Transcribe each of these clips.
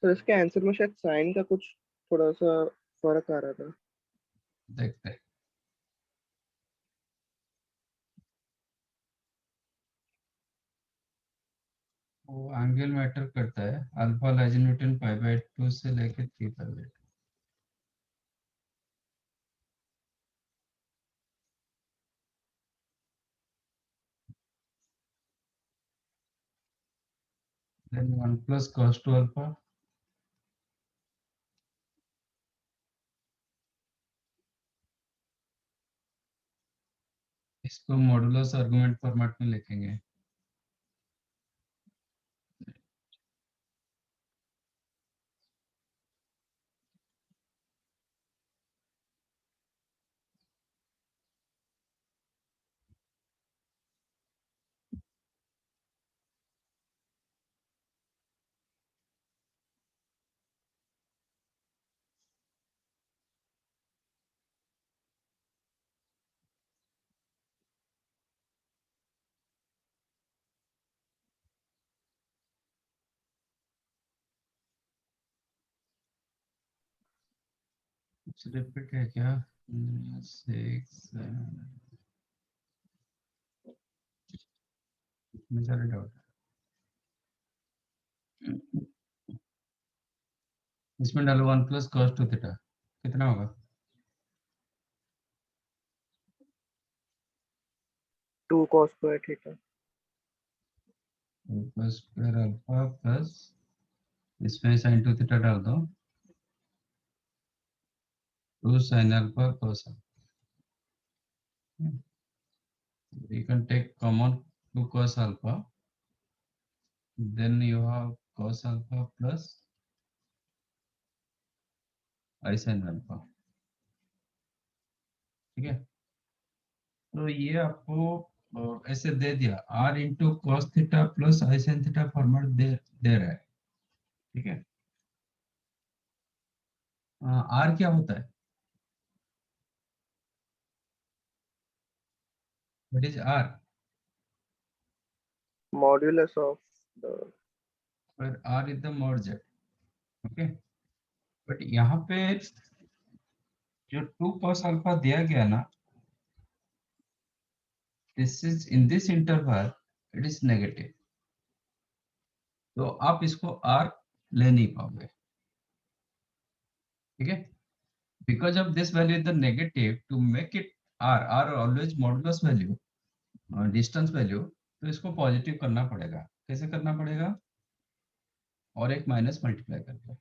तो इसके आंसर में शायद साइन का कुछ थोड़ा सा फर्क आ रहा था। देखते हैं। वो एंगल मैटर करता है, अल्फा लाइजेंड पाई बाय 2 से लेके 3 पाई। then 1 plus cos 2 alpha, इसको मॉडुलस आर्गुमेंट फॉर्मेट में लिखेंगे। कुछ रिपीट है क्या? 6 में सारे डाउट। इसमें डालो 1 plus cos 2 थीटा, कितना होगा? 2 cos square theta. 2 plus square alpha plus इसमें sin 2 थीटा डाल दो, 2 sin alpha cos alpha। You can take common 2 cos alpha, then you have cos alpha plus I sin alpha। ठीक है, तो ये आपको ऐसे दे दिया, r into cos theta plus i sin theta format दे रहा है। ठीक है, r क्या होता है? What is r? Modulus of the. पर r is the mod z। Okay, but यहाँ पे जो 2 cos अल्फा दिया गया ना, this is in this interval it is negative, तो आप इसको r ले नहीं पाओगे। ठीक है, because of this value is the negative, to make it r always modulus value, distance value, तो इसको पॉजिटिव करना पड़ेगा। कैसे करना पड़ेगा? और एक माइनस मल्टीप्लाई करके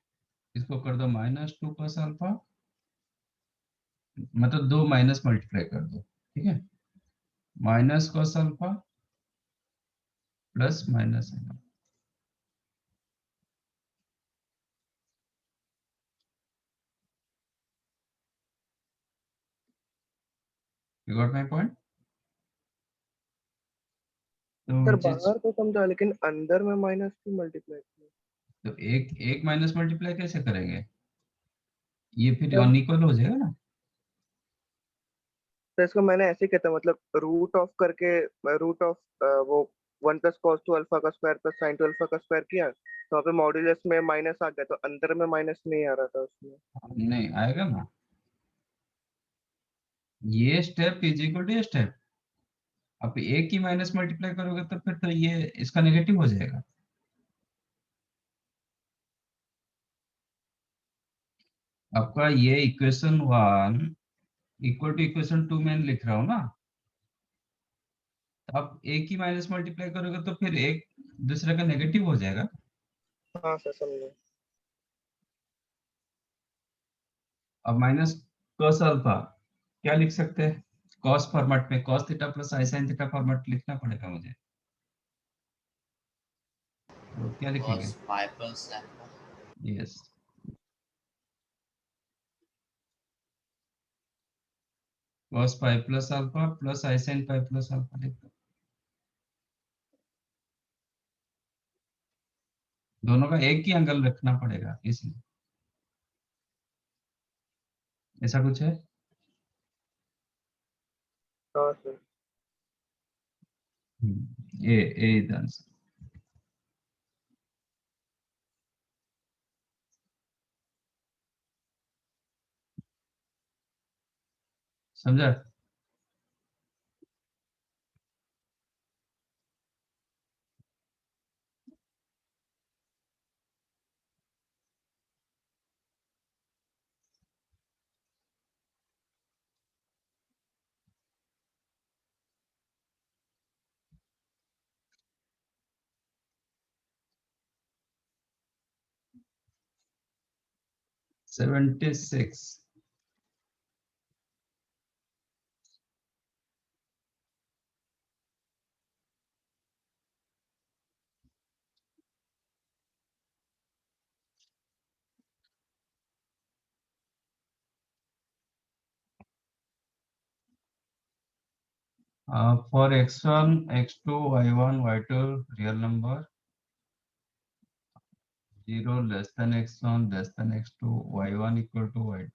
इसको कर दो -2 cos अल्फा, मतलब 2 माइनस मल्टीप्लाई कर दो। ठीक है, minus cos alpha plus minus sin। You got my point? तो सर विच इज, बाहर तो समझा, लेकिन अंदर में माइनस क्यों मल्टीप्लाई किया? तो एक एक माइनस मल्टीप्लाई कैसे करेंगे? ये फिर सर अनइक्वल हो जाएगा ना। तो इसको मैंने ऐसे किया था, मतलब रूट ऑफ करके, रूट ऑफ वो 1 प्लस कॉस टू अल्फा का square plus sign to alpha का स्क्वायर किया, तो वहाँ पे मॉड्यूलस में माइनस आ गया, तो अंदर में माइनस नहीं आ रहा था उसमें। नहीं आएगा ना, ये स्टेप इज इक्वल टू ये स्टेप। आप एक ही माइनस मल्टीप्लाई करोगे तो फिर तो ये इसका नेगेटिव हो जाएगा। आपका ये इक्वेशन 1 इक्वल टू इक्वेशन 2 में लिख रहा हूँ ना, तो आप एक ही माइनस मल्टीप्लाई करोगे तो फिर एक दूसरे का नेगेटिव हो जाएगा। हाँ सर समझे। अब माइनस cos अल्फा क्या लिख सकते हैं? cos फॉर्मेट में cos theta plus i sin theta format लिखना पड़ेगा मुझे, तो क्या लिखेंगे? cos pi plus alpha। Yes, cos pi plus alpha plus i sin pi plus alpha लिख दो। दोनों का एक ही एंगल रखना पड़ेगा इसलिए, ऐसा कुछ है। हाँ sir. A a is answer. समझा? Seventy six. For x1, x2, y1, y2 real number 0 less than x1 less than x2, y1 equal to y2.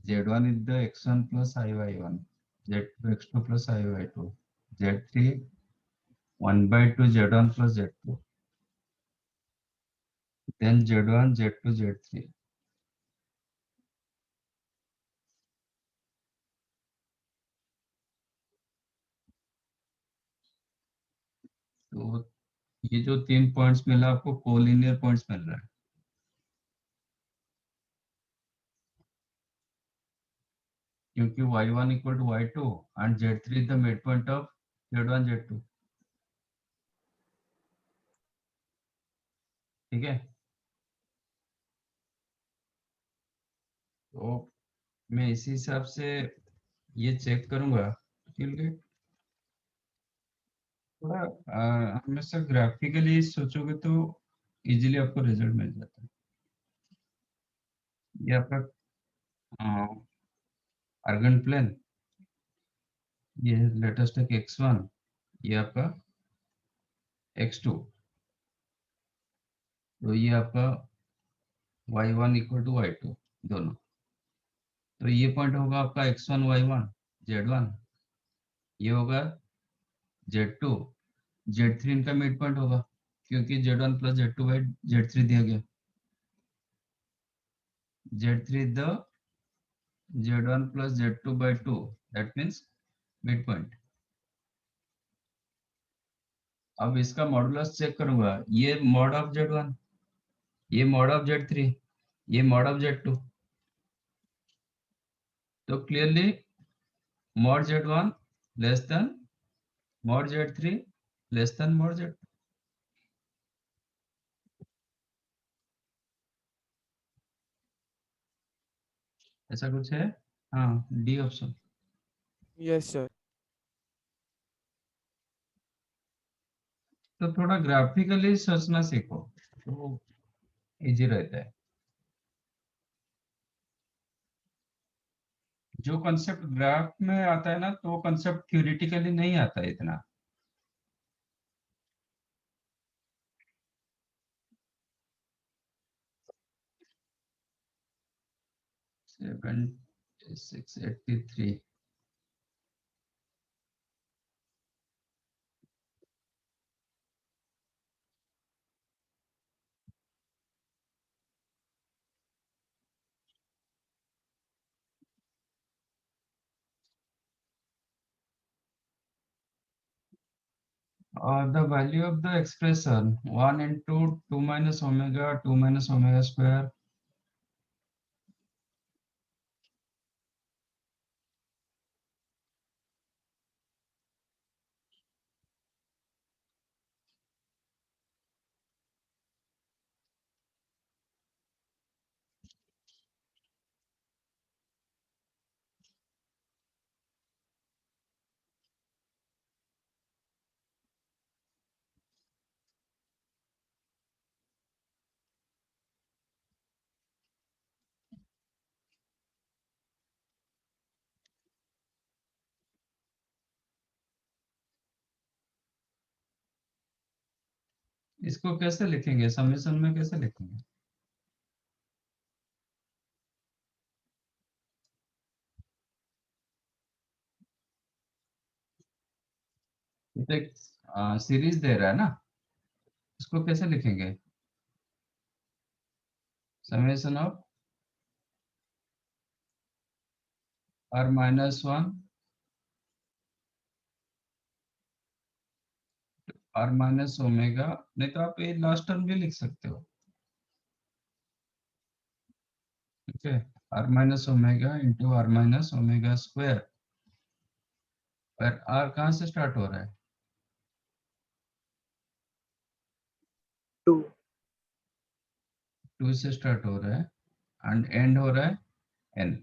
Z1 is the x1 plus iy1, Z2 x2 plus iy2, Z3 1 by 2 Z1 plus Z2, then Z1, Z2, Z3. तो ये जो 3 points मिला आपको collinear points मिल रहा है, क्योंकि y1 equal to y2 and Z3 is the midpoint of Z1, Z2. ठीक है, तो मैं इसी हिसाब से ये चेक करूंगा। थोड़ा हमेशा ग्राफिकली सोचोगे तो इजीली आपको रिजल्ट मिल जाता है। ये आपका अर्गन प्लेन, ये लेटेस्ट है x1, ये आपका x2, तो ये आपका y1 इक्वल टू y2 दोनों। तो ये पॉइंट होगा आपका x1 y1 z1, ये होगा z2 z3, इनका मिड पॉइंट होगा क्योंकि z1 plus z2 by z3 दिया गया। z3 is the z1 plus z2 by 2, that means midpoint। अब इसका मॉडुलस चेक करूंगा, ये मॉड ऑफ z1, ये मॉड ऑफ z3, ये मॉड ऑफ z2, तो clearly mod z1 less than mod z3 less than mod z2, ऐसा कुछ है। हाँ, डी ऑप्शन। Yes sir. तो थोड़ा ग्राफिकली सोचना सीखो तो इजी रहता है। जो कंसेप्ट ग्राफ में आता है ना, तो वो कंसेप्ट थ्योरेटिकली नहीं आता है इतना। Seven 683। The value of the expression 1 into 2 minus omega square इसको कैसे लिखेंगे, समेशन में कैसे लिखेंगे? तो एक सीरीज दे रहा है ना, इसको कैसे लिखेंगे? Summation of r minus one r minus omega, नहीं तो आप ये लास्ट टर्म भी लिख सकते हो, ठीक है, r minus omega into r minus omega square, पर r कहाँ से स्टार्ट हो रहा है? 2 टू से स्टार्ट हो रहा है एंड एंड हो रहा है n,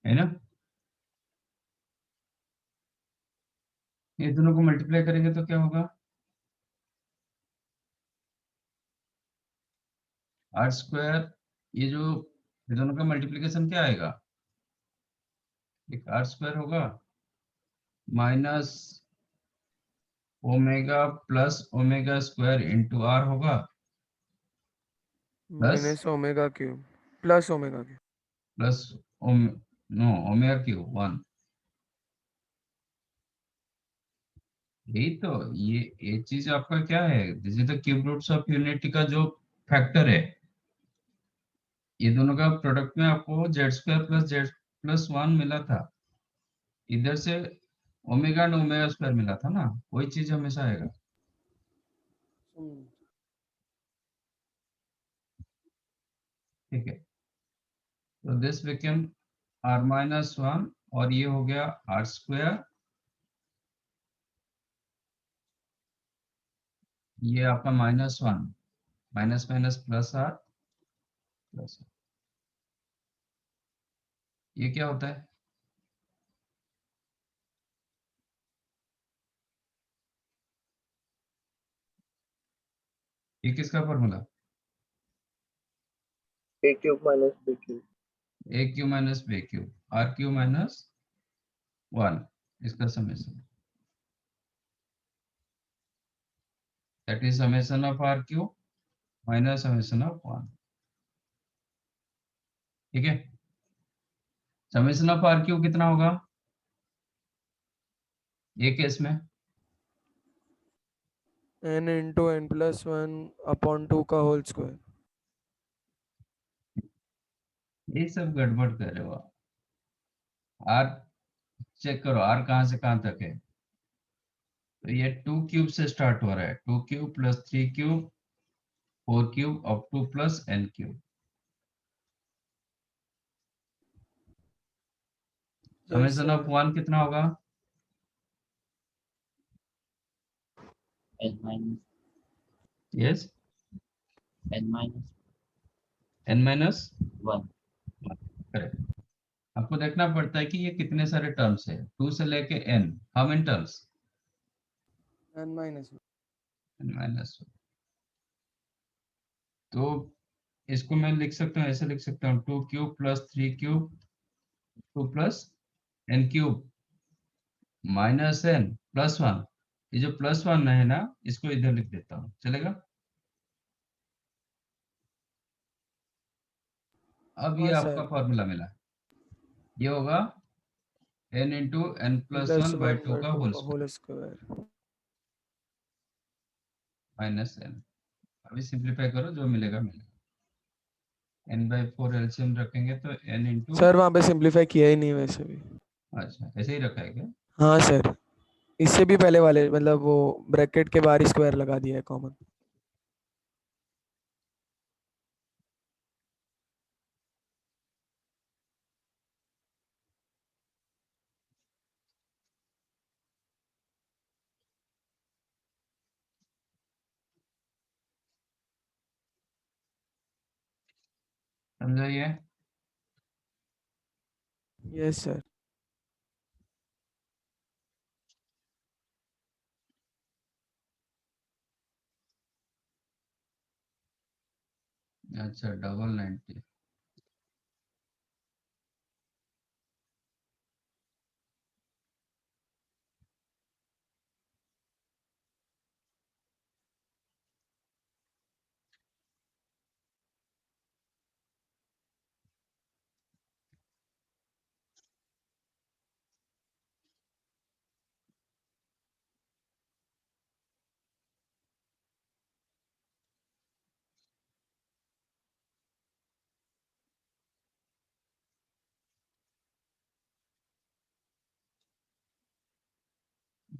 है ना? ये दोनों को मल्टीप्लाई करेंगे तो क्या होगा? आर स्क्वायर, ये जो ये दोनों का मल्टीप्लिकेशन क्या आएगा? एक आर स्क्वायर होगा minus omega plus omega square into r होगा plus minus omega cube plus omega cube. Plus no omega cube one. यही तो, ये चीज आपका क्या है, this is the cube roots of unity का जो फैक्टर है, ये दोनों का प्रोडक्ट में आपको Z square plus Z plus one मिला था, इधर से ओमेगा एंड ओमेगा स्क्वायर मिला था ना, वही चीज हमेशा आएगा। ठीक है, तो this become r minus one, और ये हो गया आर स्क्वायर, ये आपका minus one, minus minus plus r plus, ये क्या होता है? ये किसका formula? a cube minus b cube. A cube minus b cube, r cube minus one, इसका summation, that is summation of r cube minus summation of one. ठीक है, summation of r Q कितना होगा ये केस में? n into N plus one upon two का whole square. ये सब गड़बड़ कर रहे हो आप। आर चेक करो, आर कहाँ से कहाँ तक है, तो ये टू क्यूब से स्टार्ट हो रहा है, two cube plus three cube four cube up to plus N cube. Yes summation of sir. One कितना होगा? n minus yes, n minus N minus 1 correct. आपको देखना पड़ता है कि ये कितने सारे टर्म्स है, टू से लेके N, how many terms? n minus N minus. तो इसको मैं लिख सकता हूँ, ऐसे लिख सकता हूँ, two cube plus three cube to plus N cube minus N plus one, ये जो प्लस वन है ना, इसको इधर लिख देता हूँ, चलेगा? अब ये हाँ आपका सर। फॉर्मूला मिला, ये होगा N into N plus plus one by one two by का टू होल का square whole square. Minus N. अभी सिंप्लीफाई करो, जो मिलेगा मिलेगा, एन बाई फोर एलसीएम रखेंगे तो एन इंटू, सर वहाँ पे सिंप्लीफाई किया ही नहीं वैसे भी। अच्छा ऐसे ही रखा है क्या? हाँ सर, इससे भी पहले वाले मतलब वो ब्रैकेट के बाहर ही स्क्वायर लगा दिया है कॉमन। समझाइए। Yes sir. अच्छा, double 90,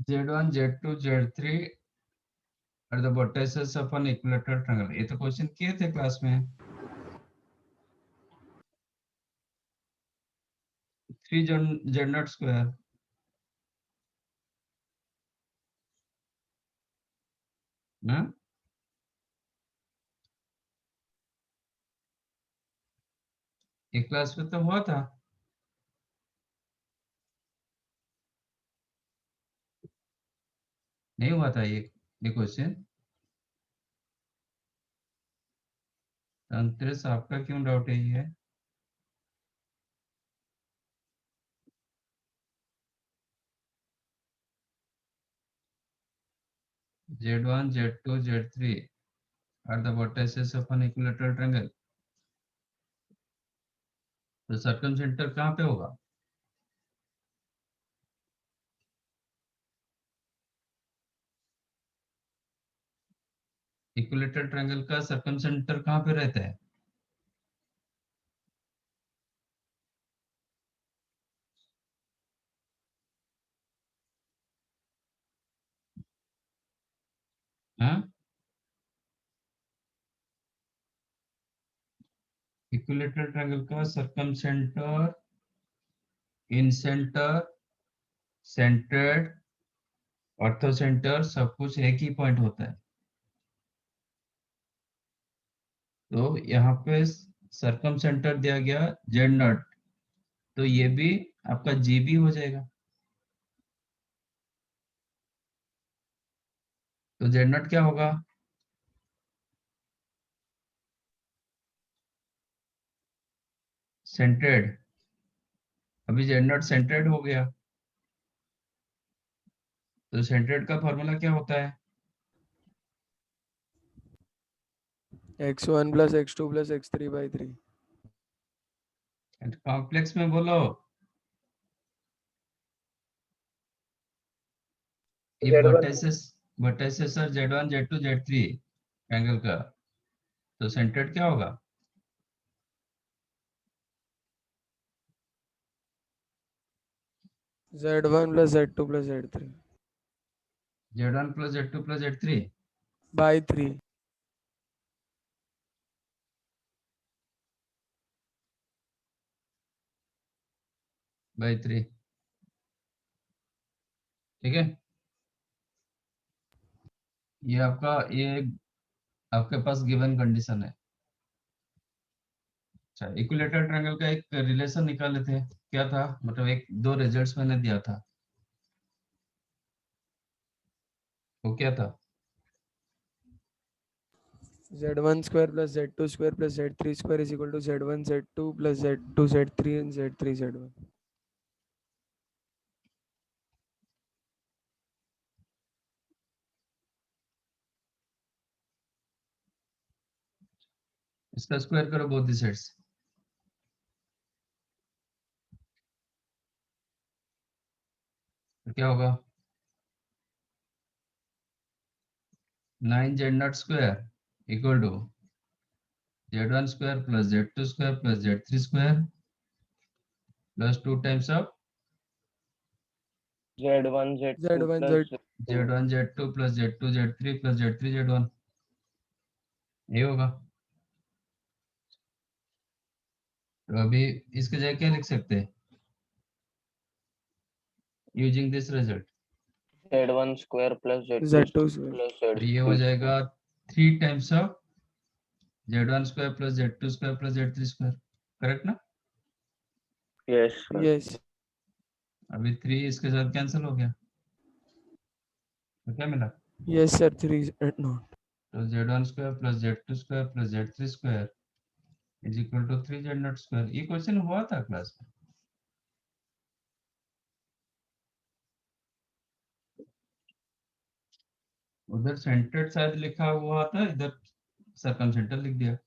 Z1 Z2 Z3 are the vertices of an equilateral triangle. ये तो क्वेश्चन किए थे क्लास में. 3 Z naught square. ना एक क्लास में तो हुआ था. नहीं हुआ था ये क्वेश्चन. अंतरिक्ष आपका क्यों डाउट है ये? Z1 Z2 Z3 are the vertices of an equilateral triangle. तो सर्कम सेंटर कहाँ पे होगा? इक्विलेटरल ट्रायंगल का सर्कम सेंटर कहाँ पे रहता है? हाँ, इक्विलेटरल ट्रायंगल का सर्कम सेंटर, इन सेंटर, सेंटर्ड, ऑर्थो सेंटर सब कुछ एक ही पॉइंट होता है. तो यहाँ पे सर्कम सेंटर दिया गया जेड नॉट, तो ये भी आपका जी भी हो जाएगा. तो जेड नॉट क्या होगा? सेंटर्ड. अभी जेड नॉट सेंटर्ड हो गया. तो सेंटर्ड का फॉर्मूला क्या होता है? x1 plus x2 plus x3 by 3. Complex में बोलो. ये वर्टिसेस और Z1 Z2 Z3 ट्रायंगल का, तो सेंटर्ड क्या होगा? z1 plus z2 plus z3 Z1 plus Z2 plus Z3 by 3. by 3. ठीक है. ये आपके पास गिवन कंडीशन है. अच्छा, इक्विलेटरल ट्रायंगल का एक रिलेशन निकाले थे. क्या था? मतलब एक दो रिजल्ट्स मैंने दिया था. वो क्या था? z1 square plus z2 square plus z3 square is equal to z1 z2 plus z2 z3 and z3 z1. इसका स्क्वायर करो बोथ दी साइड्स. तो क्या होगा? 9 Z0 square equal to Z1 square plus Z2 square plus Z3 square plus 2 times of Z1 Z2 z1 plus z Z1 Z2 plus Z2 Z3 plus Z3 Z1. ये होगा. तो अभी इसके जगह क्या लिख सकते हैं? Using this result Z1 square plus Z2 z2 square. plus तो ये हो Z3 जाएगा 3 times of Z1 square plus Z2 square plus Z3 square. Correct ना? Yes, sir. Yes. अभी 3 इसके साथ कैंसिल हो गया. तो क्या मिला? Yes sir. 3 not. तो Z1 square plus Z2 square plus Z3 square is equal to 3 Z0 square. ये क्वेश्चन हुआ था क्लास में. उधर सेंटर्ड शायद लिखा हुआ था, इधर सर्कम सेंटर लिख दिया.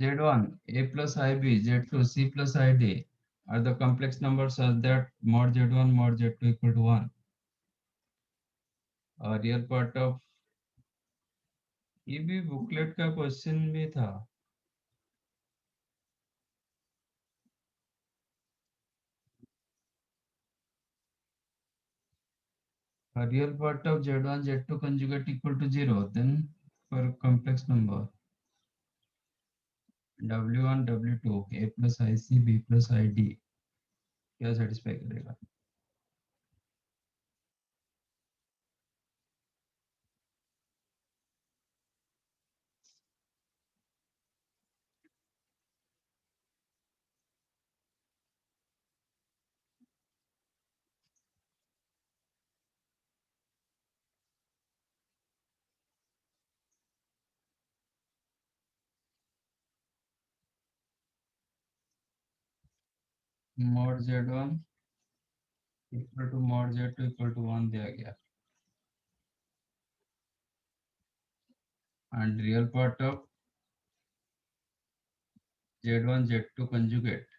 Z1 A plus IB Z2 C plus ID are the complex numbers such that mod Z1 mod Z2 equal to 1. और रियल पार्ट ऑफ, ये भी बुकलेट का क्वेश्चन में था। Real part of z1 z2 conjugate equal to 0, then for complex number w1 w2 a plus ic b plus id क्या satisfy करेगा? mod z1 equal to mod z2 equal to 1 दिया गया, and real part of z1 z2 conjugate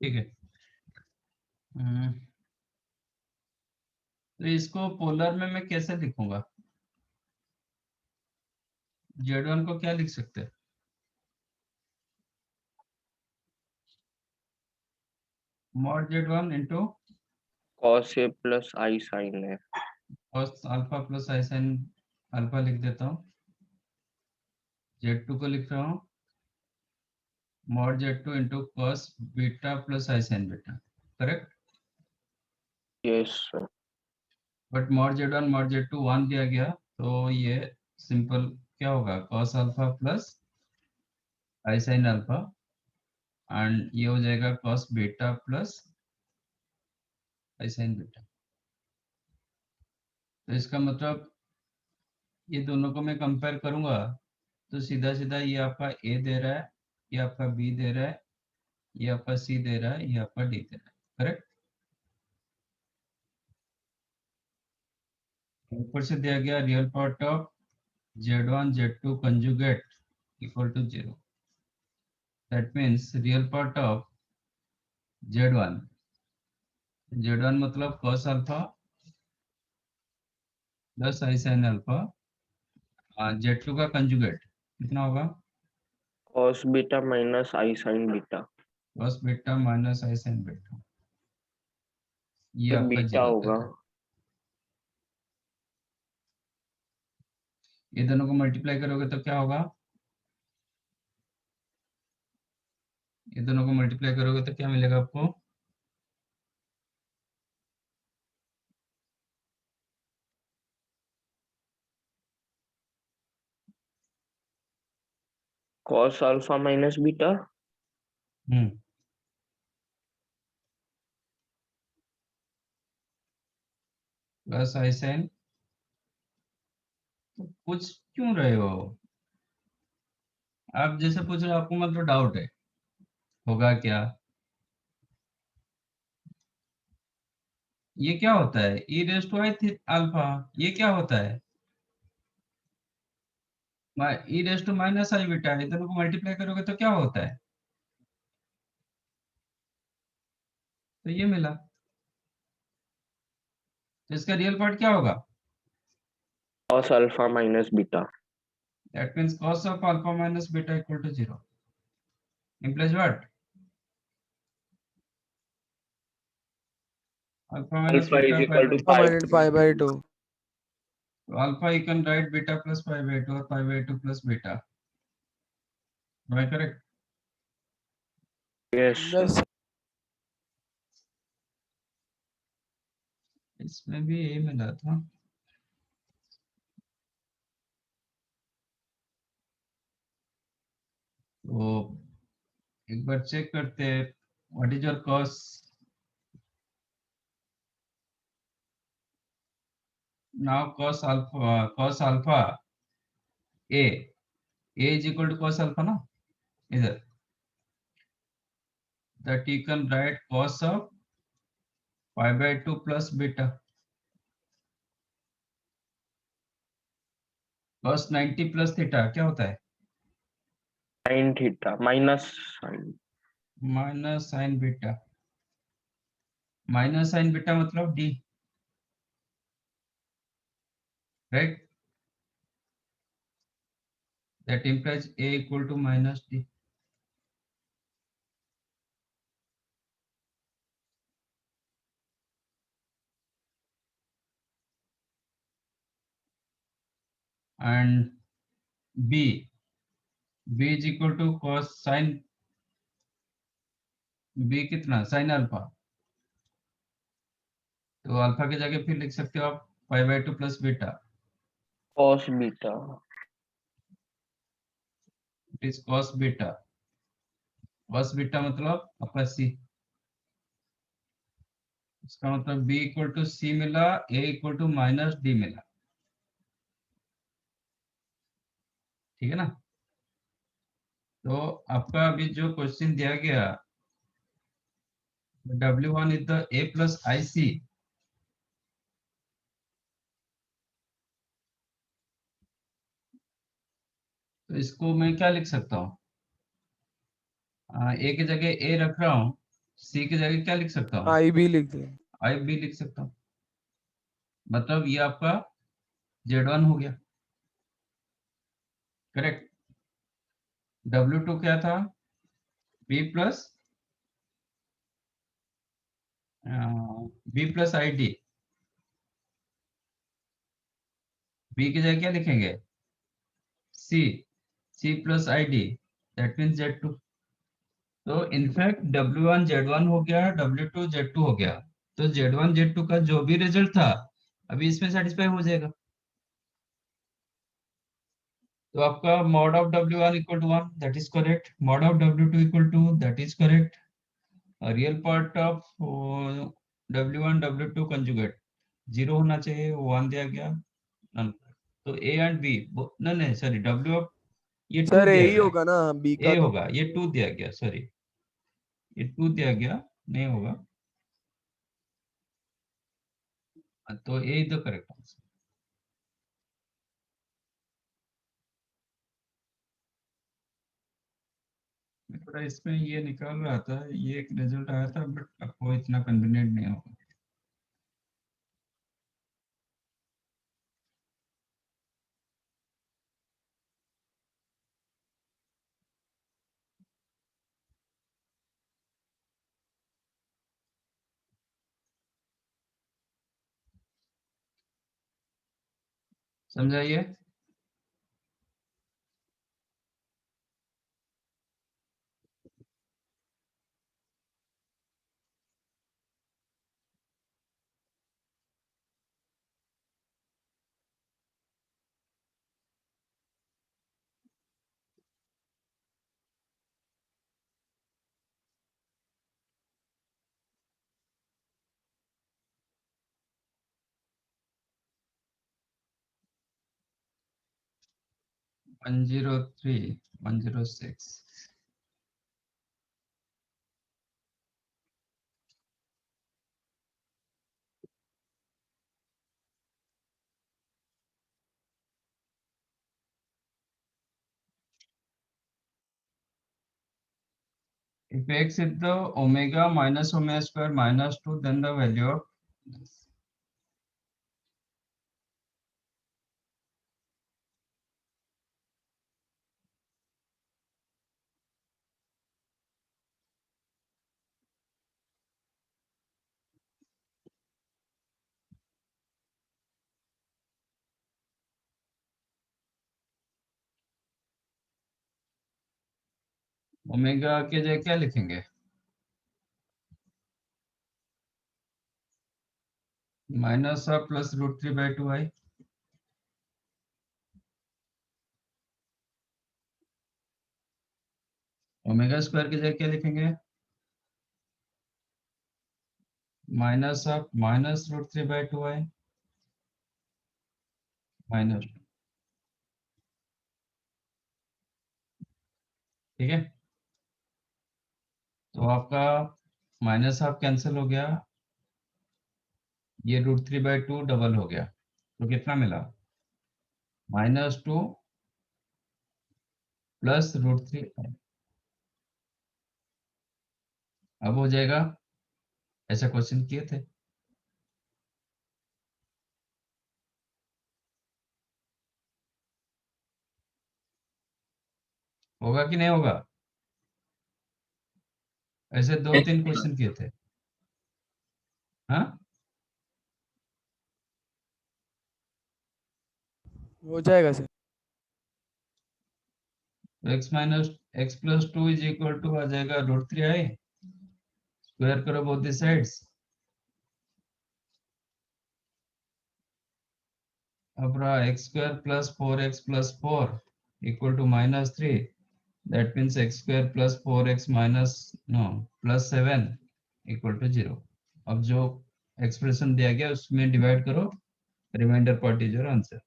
ठीक है। तो इसको polar में मैं कैसे लिखूंगा? z1 को क्या लिख सकते हैं? mod z1 into cos a plus I sin a. cos alpha plus I sine alpha लिख देता हूँ। z2 को लिख रहा हूँ mod z2 into cos beta plus I sign beta, correct? Yes, sir. But mod z2 1 दिया गया, तो ये सिंपल क्या होगा? cos alpha plus I sine alpha, and ये हो जाएगा cos बीटा प्लस आई साइन बीटा। तो इसका मतलब ये दोनों को मैं कंपेयर करूंगा तो सीधा सीधा ये आपका a दे रहा है, ये आपका b दे रहा है, ये आपका c दे रहा है, ये आपका d दे रहा है, करेक्ट? ऊपर से दिया गया real part of z1 z2 conjugate equal to 0, that means real part of z1 मतलब cos अल्फा प्लस आई साइन अल्फा, z2 का कंजुगेट कितना होगा? Cos beta minus I sin beta. cos beta minus I sign beta, ये तो आपका beta 0 होगा। तक है। ये दोनों को मल्टीप्लाई करोगे तो क्या होगा? ये दोनों को मल्टीप्लाई करोगे तो क्या मिलेगा आपको? Cos alpha minus beta. Plus आई साइन, तो पूछ क्यों रहे हो आप? जैसे पूछ रहे हो, आपको मतलब डाउट है होगा क्या? ये क्या होता है? e raise to i alpha, ये क्या होता है? E raise to minus i beta, इधर को मल्टीप्लाई करोगे तो क्या होता है, तो ये मिला। तो इसका रियल पार्ट क्या होगा, cos alpha minus beta. That means cos of alpha minus beta equal to 0 implies what, alpha minus alpha beta is pi equal to by alpha pi. minus pi by 2. तो alpha you can write beta plus pi by 2 और pi by 2 plus beta, am I correct? Yes Yes. इसमें भी यही मिला था। तो एक बार check करते हैं, what is your cos, now cos alpha a is equal to cos alpha ना, इधर that you can write cos of pi by 2 plus beta, cos 90 plus theta क्या होता है, sine theta minus sine. Minus sine beta, minus sine beta मतलब d, right, that implies a equal to minus d. And b is equal to cos sin, b कितना sin alpha, तो alpha की जगह फिर लिख सकते हो आप pi by 2 plus beta, cos beta. It is cos beta, cos beta मतलब आपका c, इसका मतलब b इक्वल टू c मिला, a equal to minus d मिला, ठीक है ना। तो आपका अभी जो क्वेश्चन दिया गया W1 is the a plus i c, तो इसको मैं क्या लिख सकता हूँ, a की जगह a रख रहा हूँ, c की जगह क्या लिख सकता हूँ, I भी लिख दे. आई बी लिख सकता हूँ, मतलब ये आपका Z1 हो गया, करेक्ट। W2 क्या था, b plus I D, b की जगह क्या लिखेंगे, c plus I D, that means Z2। तो इनफैक्ट W1 Z1 हो गया, W2 Z2 हो गया, तो Z1 Z2 का जो भी रिजल्ट था अभी इसमें सेटिस्फाई हो जाएगा। तो आपका mod of W1 equal to 1, that is correct, mod of W2 equal to, that is correct, a real part of W1 W2 conjugate 0 होना चाहिए, 1 दिया गया, none। तो A and B नहीं नहीं सॉरी W of ये 2 सर दिया यही गया, होगा ना B का A तो. होगा, ये 2 दिया गया, सॉरी ये 2 दिया गया, नहीं होगा, तो A is the correct answer. मैं थोड़ा इसमें ये निकाल रहा था, ये एक रिजल्ट आया था, बट आपको इतना कन्वीनियंट नहीं होगा। समझाइए। One zero three, 106। if x is the omega minus omega square minus 2, then the value of omega के जगह क्या लिखेंगे? Minus of plus √3/2i। Omega square की जगह क्या लिखेंगे? Minus of minus √3/2i minus. ठीक है, तो आपका माइनस हाफ कैंसिल हो गया, ये √3/2 डबल हो गया, तो कितना मिला? -2 प्लस √3। अब हो जाएगा, ऐसा क्वेश्चन किए थे। होगा कि नहीं होगा? ऐसे 2-3 क्वेश्चन किए थे। हाँ, हो जाएगा sir. x plus 2 is equal to आ जाएगा √3i, स्क्वायर करो बोथ द साइड्स। अब रहा x² plus 4x plus 4 equal to -3, that means x² plus 4x minus no plus 7 equal to 0। अब जो एक्सप्रेशन दिया गया उसमें डिवाइड करो, remainder part is your answer.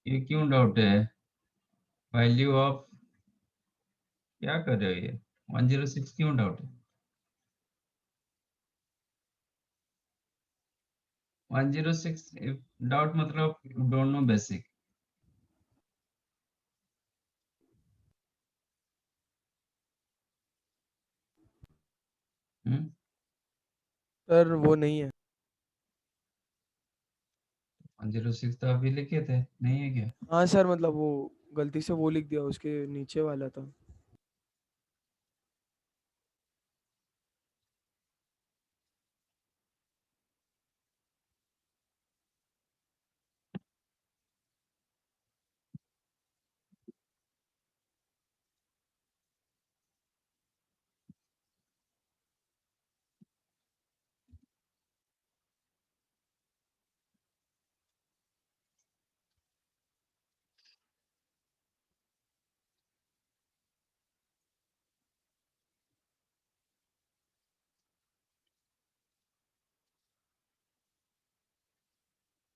ये क्यों डाउट है? वैल्यू ऑफ क्या कर रहे हो? ये 106 क्यों डाउट है? 106 डाउट मतलब डोंट नो बेसिक। सर वो नहीं है। 106 तो अभी लिखे थे, नहीं है क्या? हाँ सर, मतलब वो गलती से वो लिख दिया, उसके नीचे वाला था।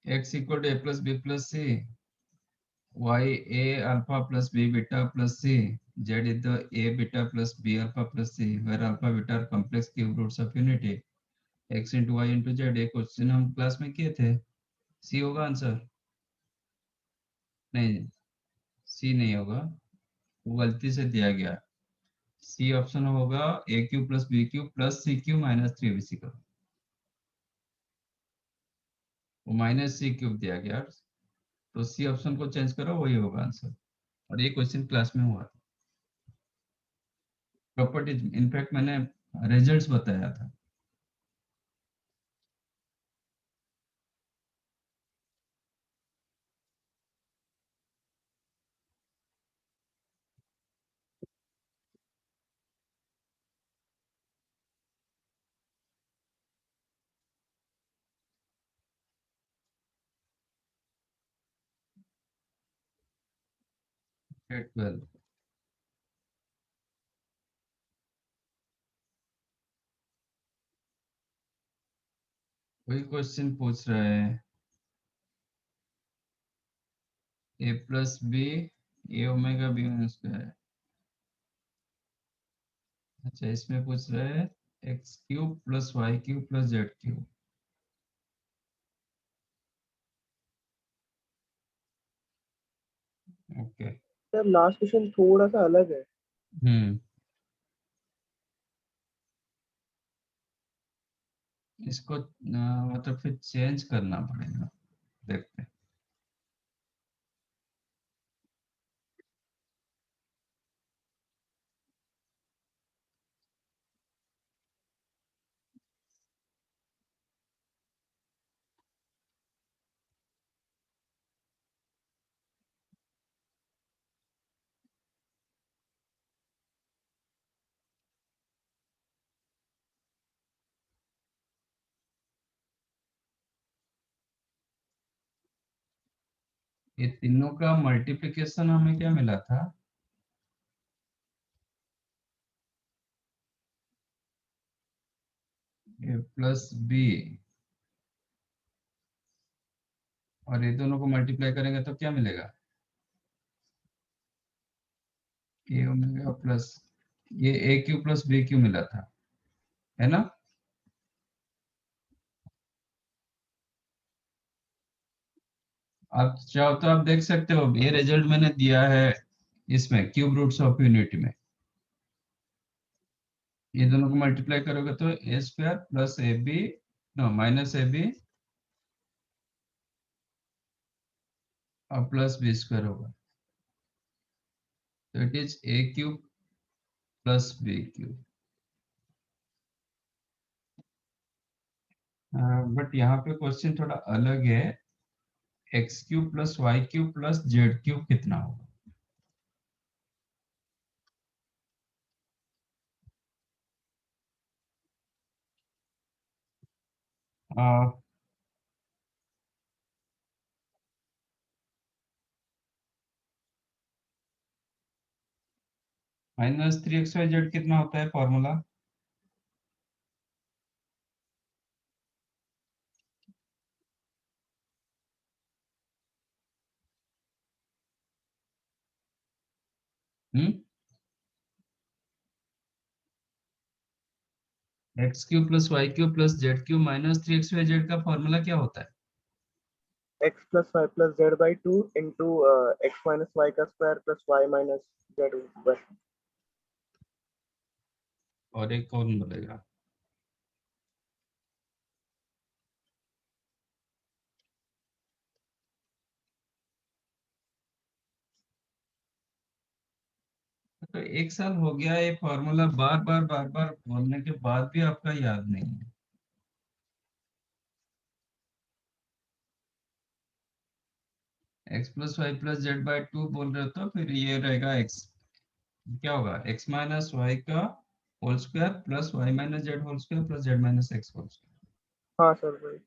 x equal to a plus b plus c, y a alpha plus b beta plus c, z is the a beta plus b alpha plus c, where alpha beta are complex cube roots of unity, x into y into z। ये question हम class में किए थे। c होगा answer? नहीं, c नहीं होगा, वो गलती से दिया गया। सी ऑप्शन होगा a³ plus b³ plus c³ minus 3bc का, वो -c³ दिया गया, तो सी ऑप्शन को चेंज करो, वही होगा आंसर। और ये क्वेश्चन क्लास में हुआ था। प्रॉपर्टीज इनफैक्ट मैंने रिजल्ट्स बताया था। ग्रेड 12 वही क्वेश्चन पूछ रहा है, a plus B A omega B square. अच्छा, इसमें पूछ रहे हैं X cube plus Y cube plus Z cube. Okay. Sir last question थोड़ा सा अलग है। हम्म, इसको मतलब फिर चेंज करना पड़ेगा, देखते हैं। ये तीनों का मल्टीप्लिकेशन हमें क्या मिला था? ए प्लस बी, और ये दोनों को मल्टीप्लाई करेंगे तो क्या मिलेगा? ए ओमेगा प्लस, ये ए क्यू प्लस बी क्यू मिला था, है ना? आप चाहो तो आप देख सकते हो, ये रिजल्ट मैंने दिया है इसमें क्यूब रूट्स ऑफ यूनिटी में। ये दोनों को मल्टीप्लाई करोगे तो a square plus a b, no minus A b और प्लस बी स्क्वायर होगा। तो it is a cube plus b cube. But यहाँ पे क्वेश्चन थोड़ा अलग है, x cube plus Y cube plus Z cube कितना होगा? माइनस 3xyz कितना होता है फॉर्मूला? Hmm, x cube plus Y cube plus Z cube minus 3xyz का फॉर्मूला क्या होता है? X plus Y plus Z by two into x minus Y का square plus Y minus z बस। और एक कौन बोलेगा? तो एक साल हो गया ये फॉर्मूला बार बार बोलने के बाद भी आपका याद नहीं है। X plus Y plus Z by two बोल रहे हो तो फिर ये रहेगा एक्स, क्या होगा, एक्स माइनस वाई का whole square plus Y minus Z whole square plus Z minus X whole square. हाँ सर भाई।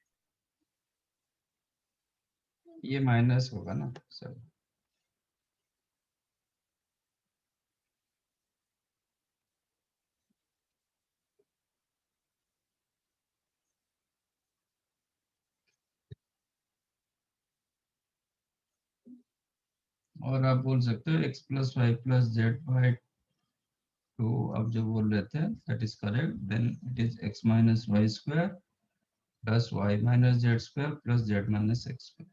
ये माइनस होगा ना सर? और आप बोल सकते हो x plus Y plus Z by two, अब जो बोल रहे थे that is correct, then it is x minus y square plus Y minus z square plus Z minus x square.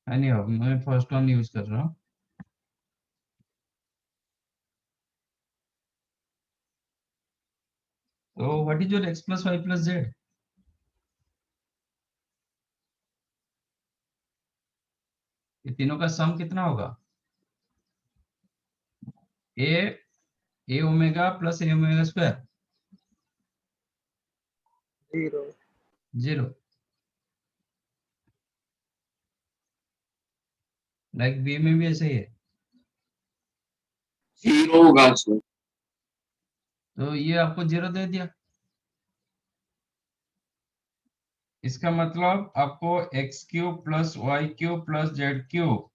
नहीं, मैं फर्स्ट वन यूज कर रहा हूँ। तो what is your x plus Y plus z? ये तीनों का sum कितना होगा? A a omega plus a omega square, zero. Zero. Like B में भी ऐसे ही है। जीरो होगा सर। तो ये आपको जीरो दे दिया, इसका मतलब आपको X cube plus Y cube plus Z cube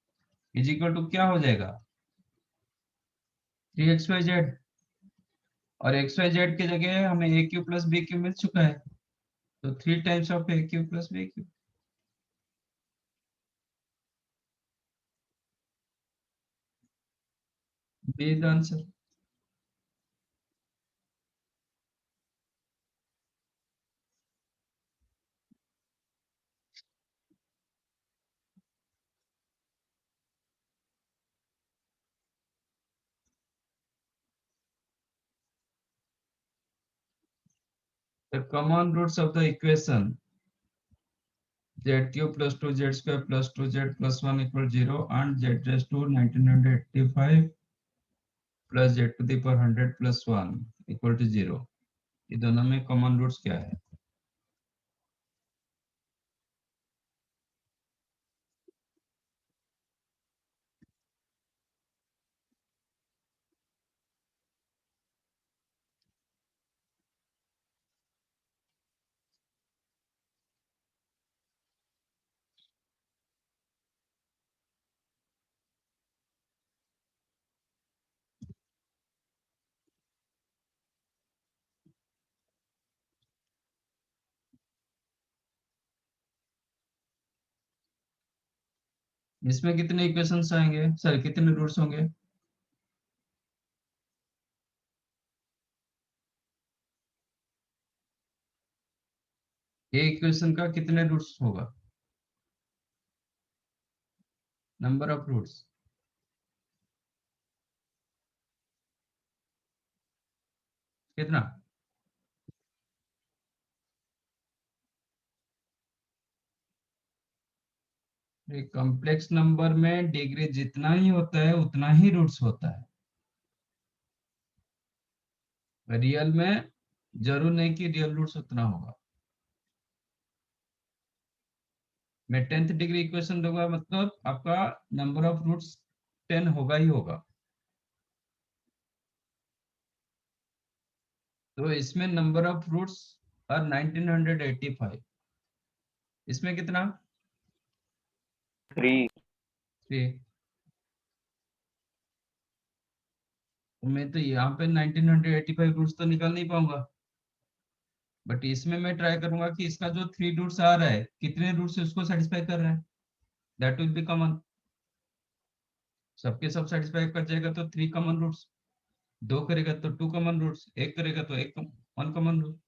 is equal to क्या हो जाएगा? 3xyz। और एक्स वाई जेड की जगह हमें a cube plus b cube मिल चुका है, तो 3 times of a cube plus b cube. Be the answer. The common roots of the equation z cube plus 2z square plus 2z plus 1 equal 0 and z raised to 1985 plus z to the power 100 plus 1 equal to 0। ये दोनों में common roots क्या है? इसमें कितने equations आएंगे, sir कितने roots होंगे? ये इक्वेशन का कितने रूट्स होगा? नंबर ऑफ रूट्स कितना? एक कॉम्प्लेक्स नंबर में डिग्री जितना ही होता है उतना ही रूट्स होता है। रियल में जरूर नहीं कि रियल रूट्स उतना होगा। मैं 10th डिग्री इक्वेशन दूंगा मतलब आपका नंबर ऑफ रूट्स 10 होगा ही होगा। तो इसमें नंबर ऑफ रूट्स और 1985, इसमें कितना? 3। 3। तो मैं तो यहाँ पे 1985 रूट्स तो निकाल नहीं पाऊंगा, बट इसमें मैं ट्राई करूंगा कि इसका जो 3 रूट्स आ रहा है कितने रूट्स उसको सेटिस्फाई कर रहा है, दैट विल बी कॉमन। सबके सब सेटिस्फाई कर जाएगा तो 3 कॉमन रूट्स, 2 करेगा तो 2 कॉमन रूट्स, 1 करेगा तो 1 कॉमन रूट।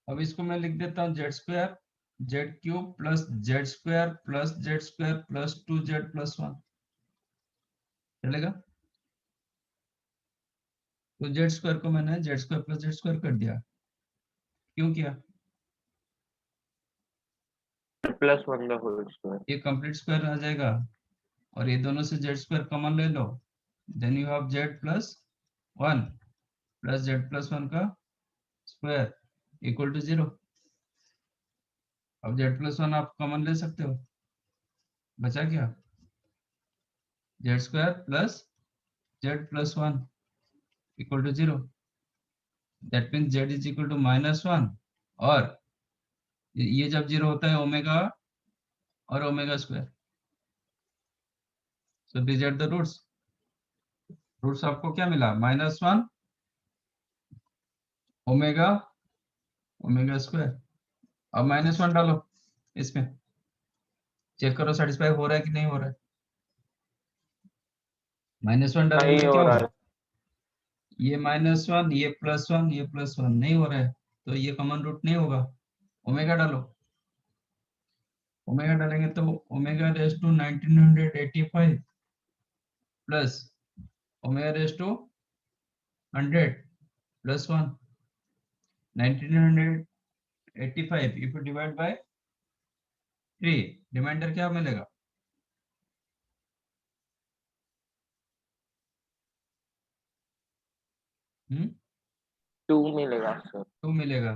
अब इसको मैं लिख देता हूँ Z square Z cube plus Z square plus Z square plus 2z plus 1 चलेगा। तो जेड स्क्वायर को मैंने Z square plus Z square कर दिया। क्यों किया? Plus 1 the whole square. ये कंप्लीट स्क्वायर आ जाएगा और ये दोनों से जेड स्क्वायर कॉमन ले लो, then you have Z plus 1 plus Z plus 1 का स्क्वायर इक्वल टू 0। अब जेड प्लस 1 आप कॉमन ले सकते हो, बचा क्या? Z square plus Z plus 1 equal to 0। That means z is equal to -1 और ये जब 0 होता है ओमेगा और omega square. So these are the roots. Roots आपको क्या मिला? -1 ओमेगा ओमेगा स्क्वायर। अब -1 डालो इसमें, चेक करो सेटिस्फाई हो रहा है कि नहीं हो रहा है। -1 डालेंगे नहीं तो हो क्या रहा होगा? है। ये -1 ये +1 ये +1 नहीं हो रहा है, तो ये कॉमन रूट नहीं होगा। ओमेगा डालो, ओमेगा डालेंगे तो omega raise to 1985 plus omega raise to 100 plus 1। 1985 if you divide by 3 remainder क्या मिलेगा? हम्म 2 मिलेगा सर। 2 मिलेगा,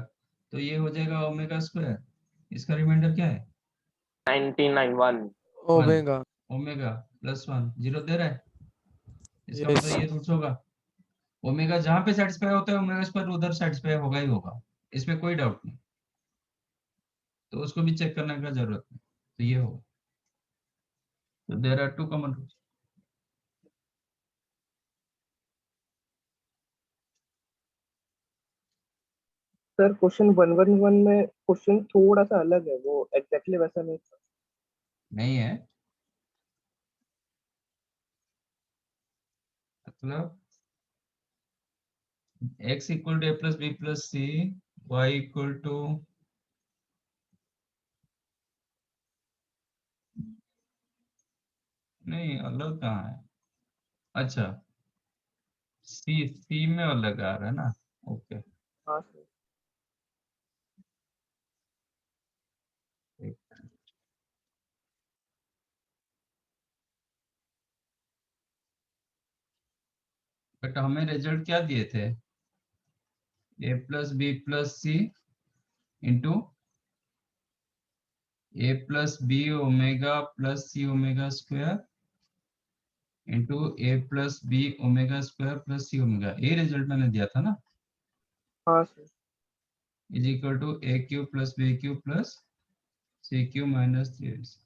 तो ये हो जाएगा ओमेगा स्क्वायर। इसका रिमाइंडर क्या है? 99 1। 1 ओमेगा। ओमेगा प्लस 1 0 दे रहा है, इसका मतलब यस। ये रूट्स होगा। ओमेगा जहां पे सेटिस्फाई होता है ओमेगा स्क्वायर उधर सेटिस्फाई होगा ही होगा, इसमें कोई डाउट नहीं। तो उसको भी चेक करने का जरूरत नहीं, तो ये होगा। तो there are 2 common roots. Sir question 111 में क्वेश्चन थोड़ा सा अलग है, वो एग्जैक्टली वैसा नहीं था। नहीं है, मतलब x equal to a plus B plus c, y equal to नहीं अलग कहाँ है, अच्छा सी में अलग आ रहा है ना, ओके। हाँ सर। बट हमें रिजल्ट क्या दिए थे, A plus B plus C into A plus B omega plus C omega square into A plus B omega square plus C omega, ये रिजल्ट मैंने दिया था ना, हाँ sir. Is equal to A cube plus B cube plus C cube minus 3।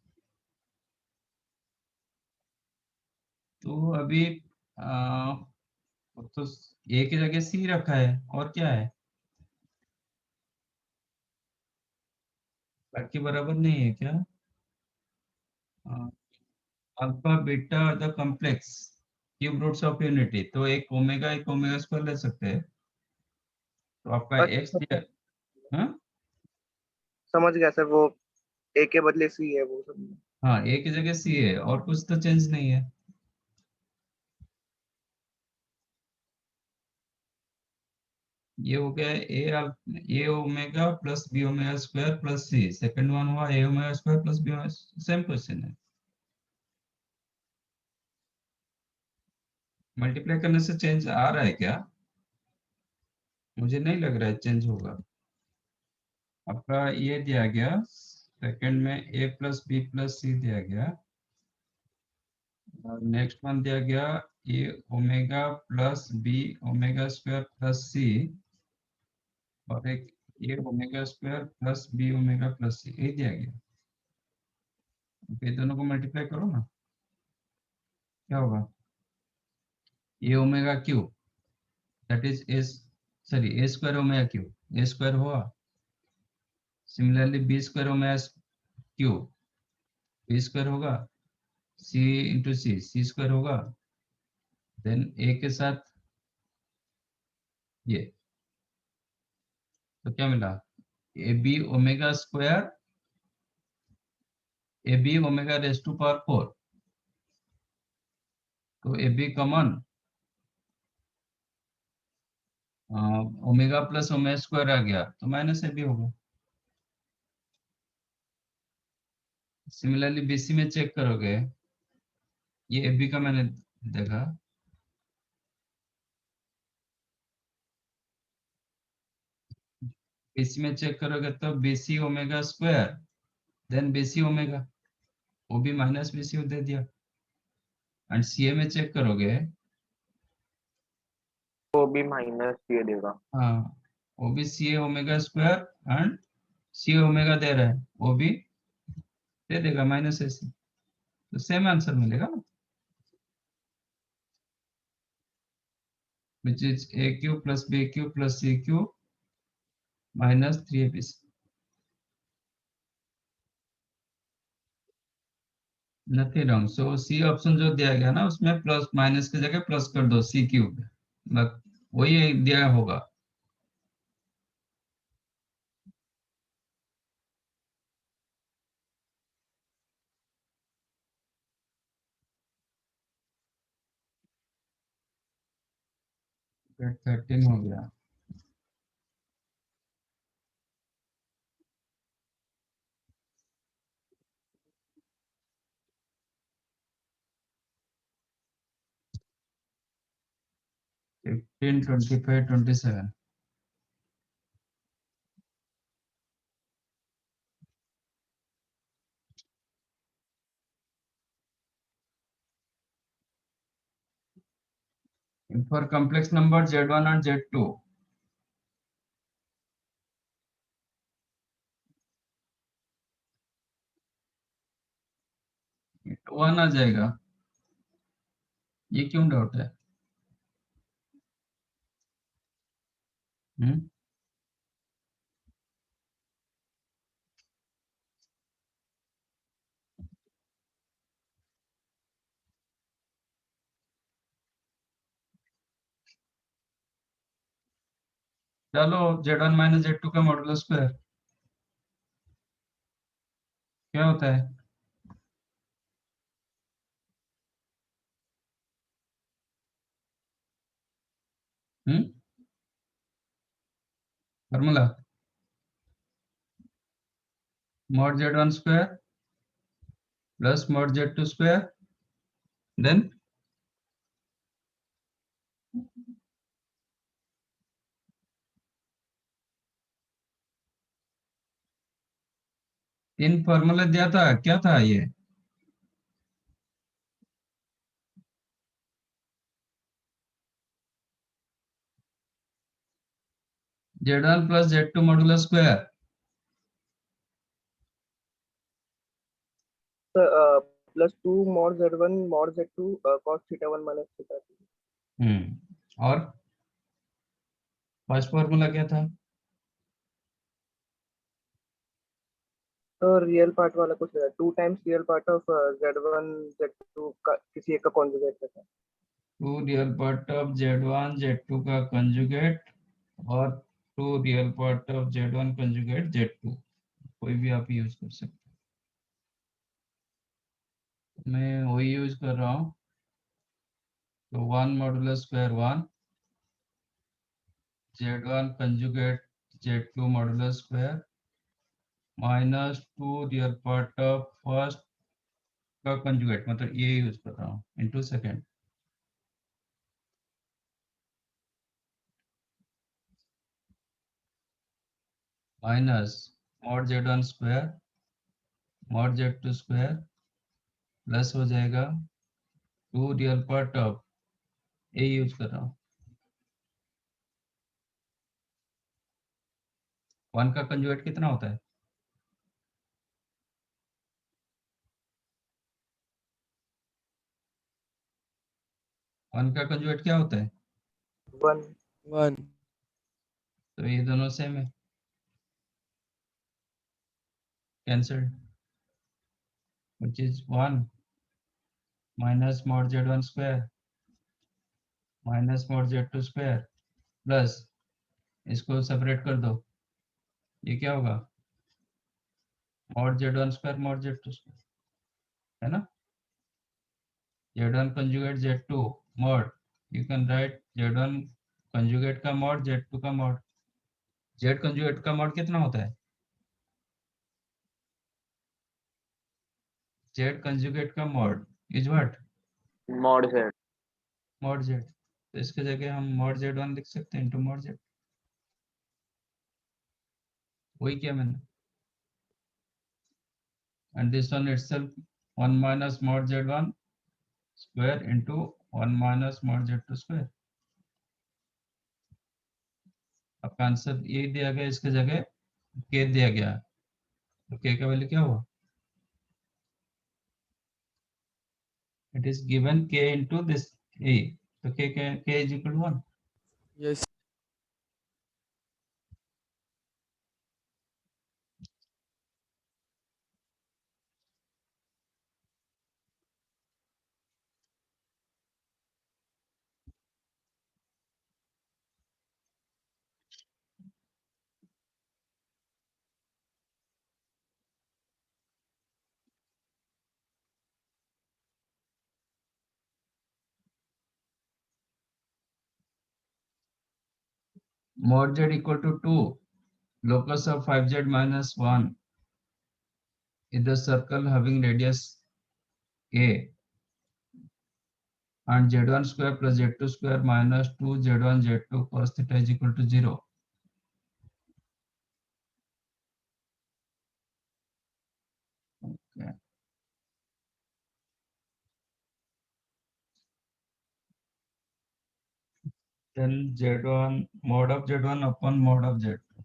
तो अभी आ, तो ए की जगह सी रखा है और क्या है, बाकी बराबर नहीं है क्या, alpha beta the complex cube roots of unity, तो एक ओमेगा स्क्वायर ले सकते हैं, तो आपका एक्स अच्छा दिया, हाँ समझ गया सर, वो ए के बदले सी है वो सब। हाँ ए की जगह सी है और कुछ तो चेंज नहीं है। ये हो गया A omega plus B omega square plus C, second one हुआ A omega square plus B omega, same question है। मल्टीप्लाई करने से चेंज आ रहा है क्या, मुझे नहीं लग रहा है चेंज होगा। आपका ये दिया गया सेकंड में A plus B plus C दिया गया, और नेक्स्ट वन दिया गया A omega plus B omega square plus C, और एक A omega square plus B omega plus C, ये दिया गया। ये दोनों को मल्टीप्लाई करो ना, क्या होगा, A omega cube that is S, sorry A square omega cube, A square हुआ, similarly B square omega cube, B square होगा, सी इंटू सी स्क्वायर होगा, देन ए के साथ ये, तो क्या मिला, A B omega square, A B omega raise to power 4, तो A B common, omega plus omega square आ गया तो माइनस ए बी होगा। सिमिलरली बीसी में चेक करोगे, ये ए बी का मैंने देखा, बीसी में चेक करोगे तो bc omega square then bc omega, वो भी माइनस बीसी दे दिया, एंड सीए में चेक करोगे, वो भी माइनस ये देगा। हाँ वो भी C omega square and C omega दे रहा है, वो भी दे देगा माइनस ए सी, तो सेम आंसर मिलेगा ना, which is a cube plus B cube plus C cube minus 3 a, nothing wrong, so c option जो दिया गया ना उसमें प्लस माइनस की जगह प्लस कर दो सी क्यूब, वही दिया होगा। फिर 13 हो गया, fifteen 25 27, for complex number z1 and z2, तो 1 आ जाएगा, ये क्यों डाउट है, हम्म चलो z1 माइनस z2 का मॉडुलस स्क्वायर क्या होता है? Formula mod z1 square plus mod z2 square then तीन फॉर्मूला दिया था, क्या था ये? z1 plus z2 modulus square plus 2 mod z1 mod z2 cos theta 1 minus theta 2। और फर्स्ट फॉर्मूला क्या था? तो रियल पार्ट वाला कुछ 2 times real part of z1 z2 का किसी एक का कॉन्जुगेट रहता है। 2 real part of z1 z2 का कंजुगेट और 2 real part of z1 conjugate z2, कोई भी आप यूज कर सकते हो। मैं वही यूज कर रहा हूँ। तो 1 modulus square 1 z1 conjugate z2 modulus square minus 2 real part of first का कंजुगेट, मतलब ये यूज कर रहा हूँ into second minus mod z1 square mod z2 square plus हो जाएगा 2 real part of A use कर रहा हूँ। 1 का कंजुगेट कितना होता है? 1 का कंजुगेट क्या होता है? 1 1 तो ये दोनों सेम है, cancelled, which is 1 minus mod z1 square minus mod z2 square plus इसको सेपरेट कर दो, ये क्या होगा? mod z1 square mod z2 square, है ना? z1 conjugate z2 mod, you can right z1 conjugate का mod z2 का mod। z कंजुगेट का mod कितना होता है? z कंजुगेट का mod is what? mod z। mod z। तो इसके जगह हम mod z1 लिख सकते हैं इनटू mod z, वही किया मैंने। and this one itself 1 minus mod z1 square into 1 minus mod z2 square। आपका आंसर ये दिया गया, इसके जगह k दिया गया, तो k का वैल्यू क्या हुआ? It is given k into this a, तो k is equal to 1। yes mod z equal to 2, locus of 5z minus 1 is the circle having radius a and z1 square plus z2 square minus 2 z1 z2 cos theta is equal to 0। okay. then z1 mod of z1 upon mod of z2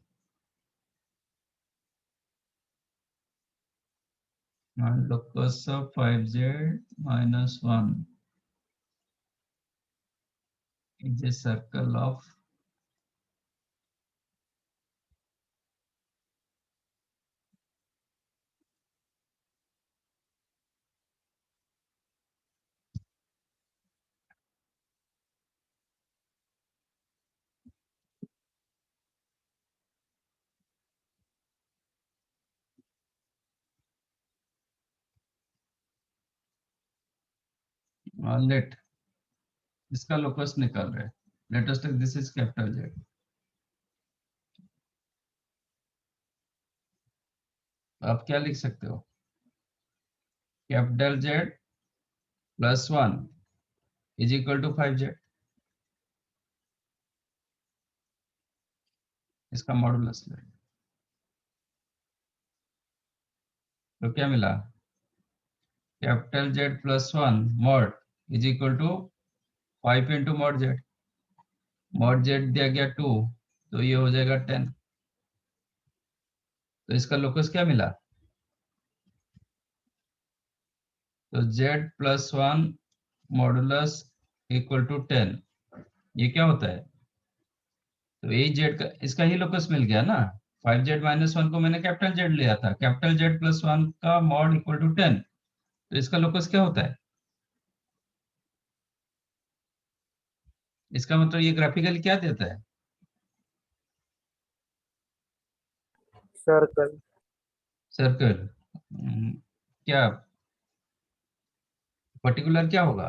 and locus of 5z minus 1 is a circle of let इसका locus निकाल रहे हैं, let us take this is capital z. आप क्या लिख सकते हो, capital z plus 1 is equal to 5z, इसका मॉडुलस ले, तो क्या मिला, capital z plus 1 mod is equal to 5 into mod z दिया गया 2, तो ये हो जाएगा 10। तो इसका लोकस क्या मिला, तो z plus 1 modulus equal to 10, ये क्या होता है, तो ये z का इसका ही लोकस मिल गया ना। 5z माइनस 1 को मैंने कैपिटल जेड लिया था, कैपिटल जेड प्लस 1 का मॉड इक्वल टू 10, तो इसका लोकस क्या होता है, इसका मतलब ये ग्राफिकली क्या देता है, सर्कल। सर्कल। क्या पर्टिकुलर क्या होगा,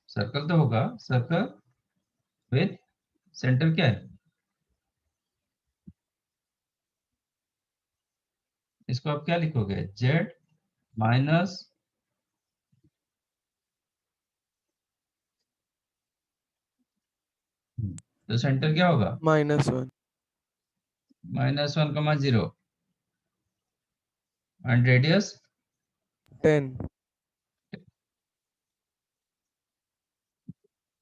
सर्कल तो होगा, सर्कल विथ सेंटर क्या है, इसको आप क्या लिखोगे, z माइनस, तो सेंटर क्या होगा, -1 -1, 0 एंड रेडियस 10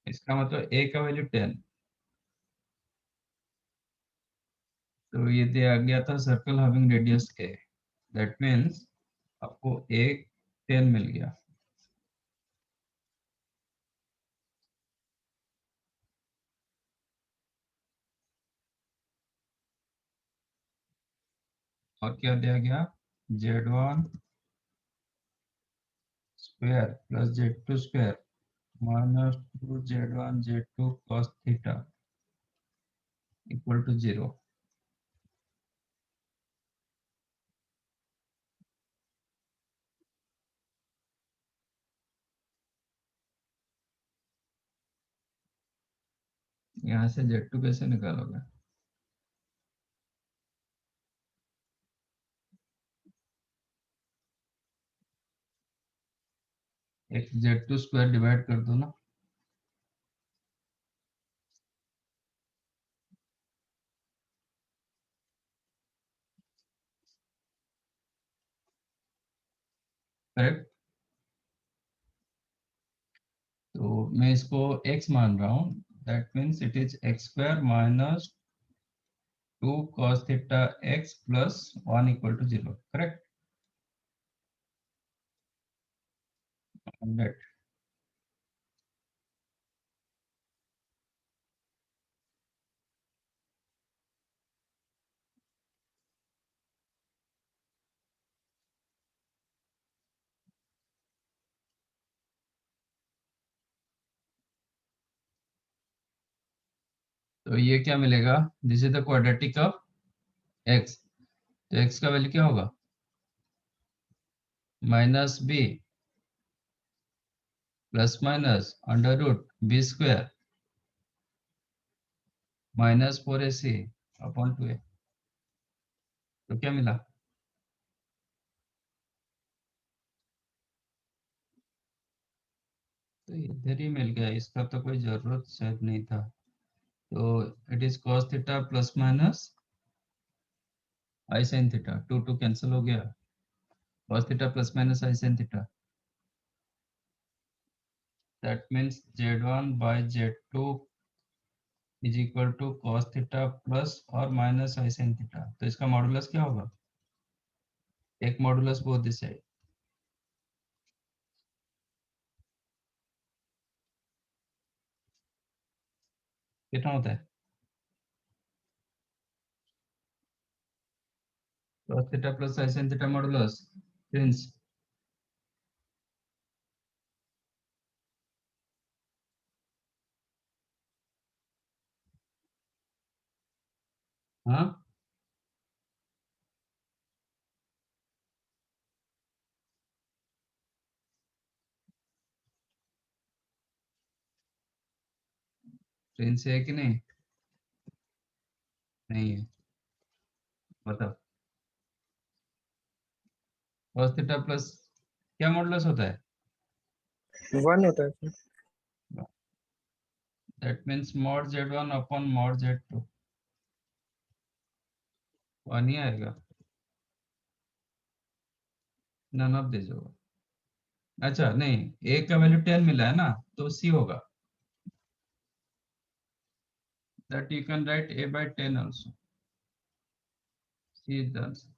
इसका मतलब a का वैल्यू 10, तो ये दिया गया था circle having radius a, that means आपको a 10 मिल गया। और क्या दिया गया, z1 square plus z2 square minus 2z1 z2 cos theta equal to 0। यहाँ से z2 कैसे निकालोगे, एक z2 स्क्वायर डिवाइड कर दो ना, करेक्ट। तो मैं इसको x मान रहा हूँ, that means it is x square minus 2 cos theta x plus 1 equal to 0, correct. Let तो ये क्या मिलेगा, this is the quadratic of x, तो x का वैल्यू क्या होगा, -b plus minus under root b square minus 4ac upon 2a, तो क्या मिला, तो इधर ही मिल गया, इसका तो कोई जरूरत शायद नहीं था। तो it is cos theta plus minus i sin theta, 2 cancel हो गया, cos theta plus minus i sin theta, that means z1 by z2 is equal to cos theta plus और माइनस i sin थीटा, तो इसका modulus क्या होगा, एक modulus both this side, कितना होता है, cos theta plus i sin theta modulus Prince, हाँ ट्रेन से है कि नहीं? नहीं है, बताओ। cos थीटा प्लस क्या मॉडुलस होता है? 1 होता है sir। That means mod z1 upon mod z2 one ही आएगा, नन ऑफ दिस होगा। अच्छा नहीं, a का वैल्यू 10 मिला है ना, तो c होगा, that you can write a by 10 also, c is the answer।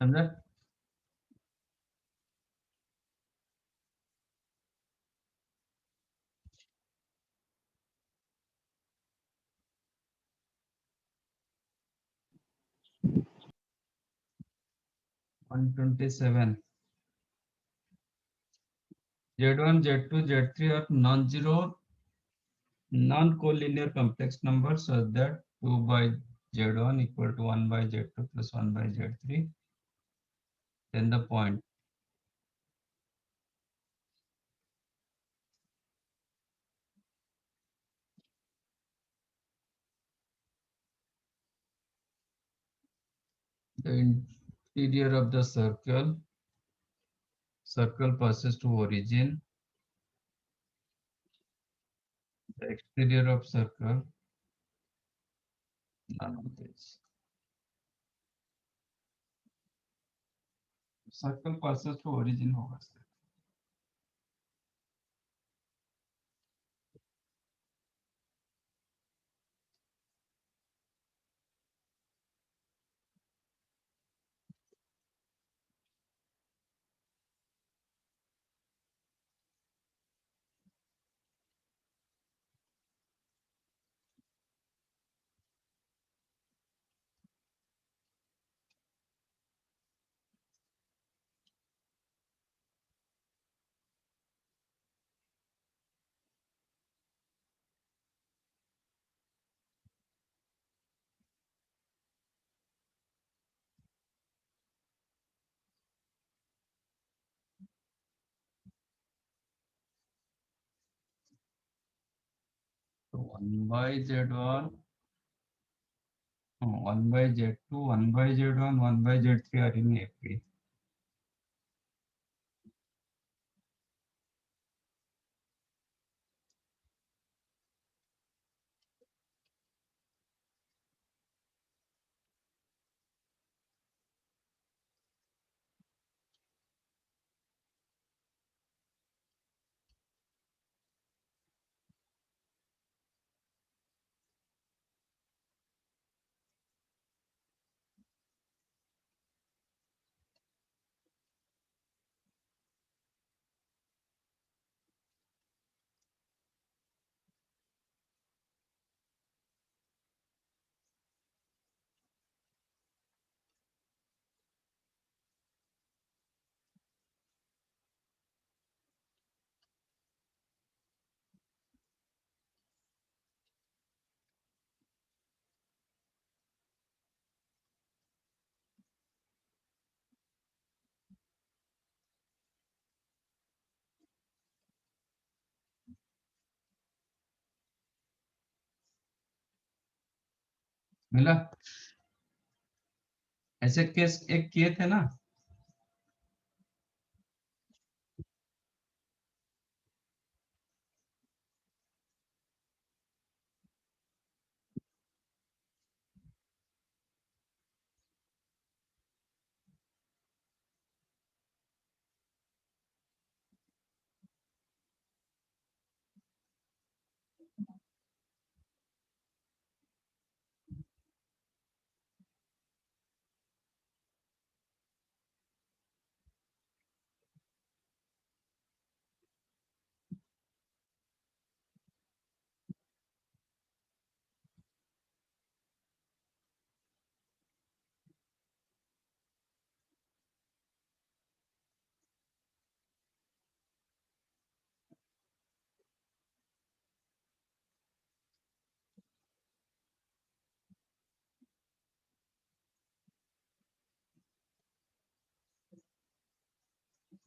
समझा? One 127 z1 z2 z3 are non-zero non-collinear complex numbers such that 2 by z1 equal to 1 by z2 plus 1 by z3, then the point the interior of the circle passes to origin, the exterior of circle, none of this. Circle passes to origin होगा sir। तो 1 by z1 1 by z2 1 by z1 1 by z3 are in AP। मिला? ऐसे case एक किए थे ना?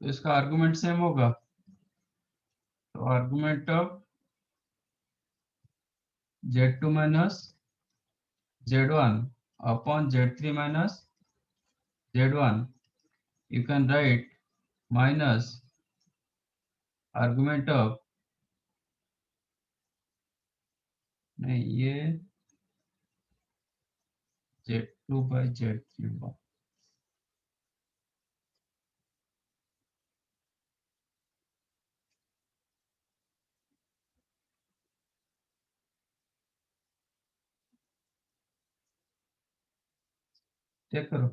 तो इसका आर्गुमेंट सेम होगा। Argument of Z2 minus Z1 upon Z3 minus Z1, you can write minus argument of, नहीं ये Z2 by Z3 हुआ। चेक करो,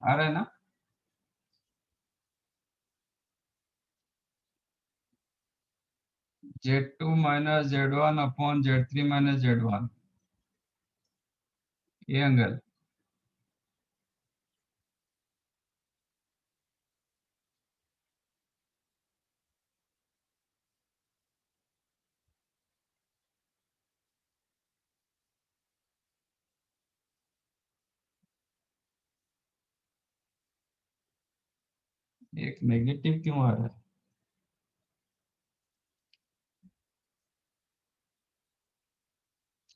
आ रहा है ना? Z2 minus Z1 upon Z3 minus Z1, ये एंगल एक नेगेटिव क्यों आ रहा है?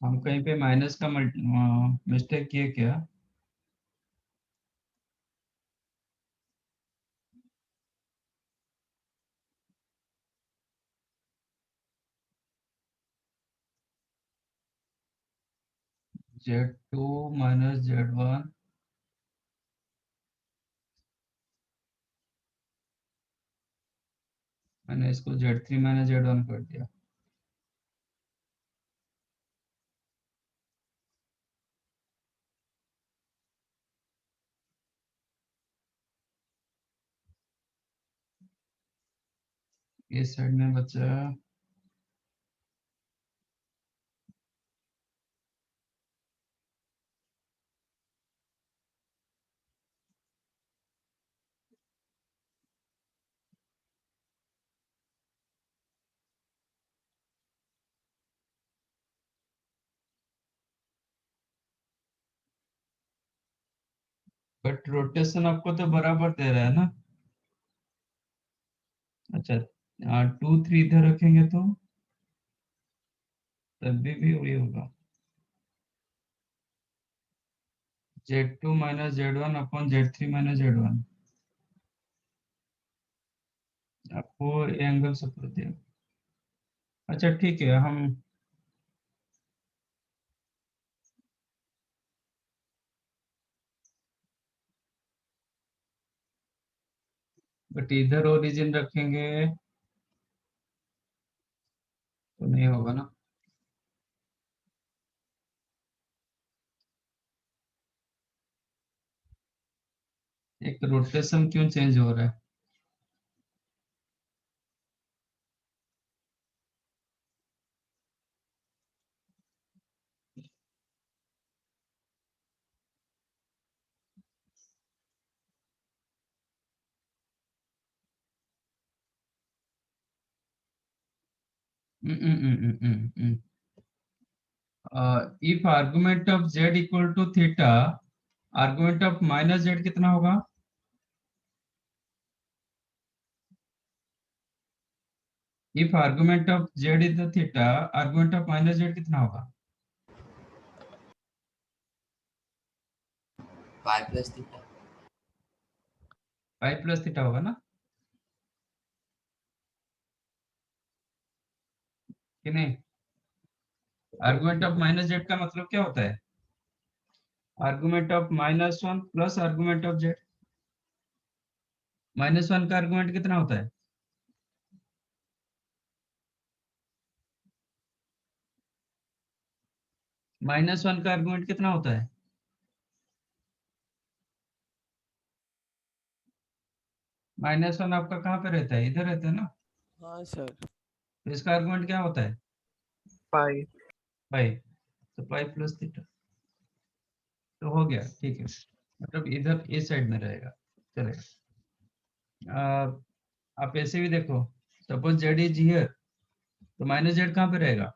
हम कहीं पे माइनस का मिस्टेक किए क्या? Z2 minus Z1, मैंने इसको Z3 minus Z1 कर दिया। इस साइड में बचा बट रोटेशन आपको तो बराबर दे रहा है ना? अच्छा, 2 3 इधर रखेंगे तो तब भी वही होगा। Z2 minus Z1 upon Z3 minus Z1, आपको एंगल सपोर्ट देगा। अच्छा ठीक है, हम बट इधर ओरिजिन रखेंगे तो नहीं होगा ना। एक रोटेशन क्यों चेंज हो रहा है? If argument of z equal to theta, argument of minus z कितना होगा? If argument of z is the theta, argument of minus z कितना होगा? y plus theta. Pi plus theta होगा ना, कि नहीं? आर्गुमेंट ऑफ माइनस z का मतलब क्या होता है? Argument of -1 plus argument of z। -1 का आर्गुमेंट कितना होता है? -1 का आर्गुमेंट कितना होता है? -1 आपका कहाँ पे रहता है? इधर रहता है ना। हाँ सर। तो इसका आर्गुमेंट क्या होता है? पाई। पाई। तो पाई प्लस थीटा तो हो गया, ठीक है। मतलब इधर इस साइड में रहेगा, चलेगा। आप ऐसे भी देखो, सपोज जेड इज हियर, तो माइनस जेड कहाँ पे रहेगा?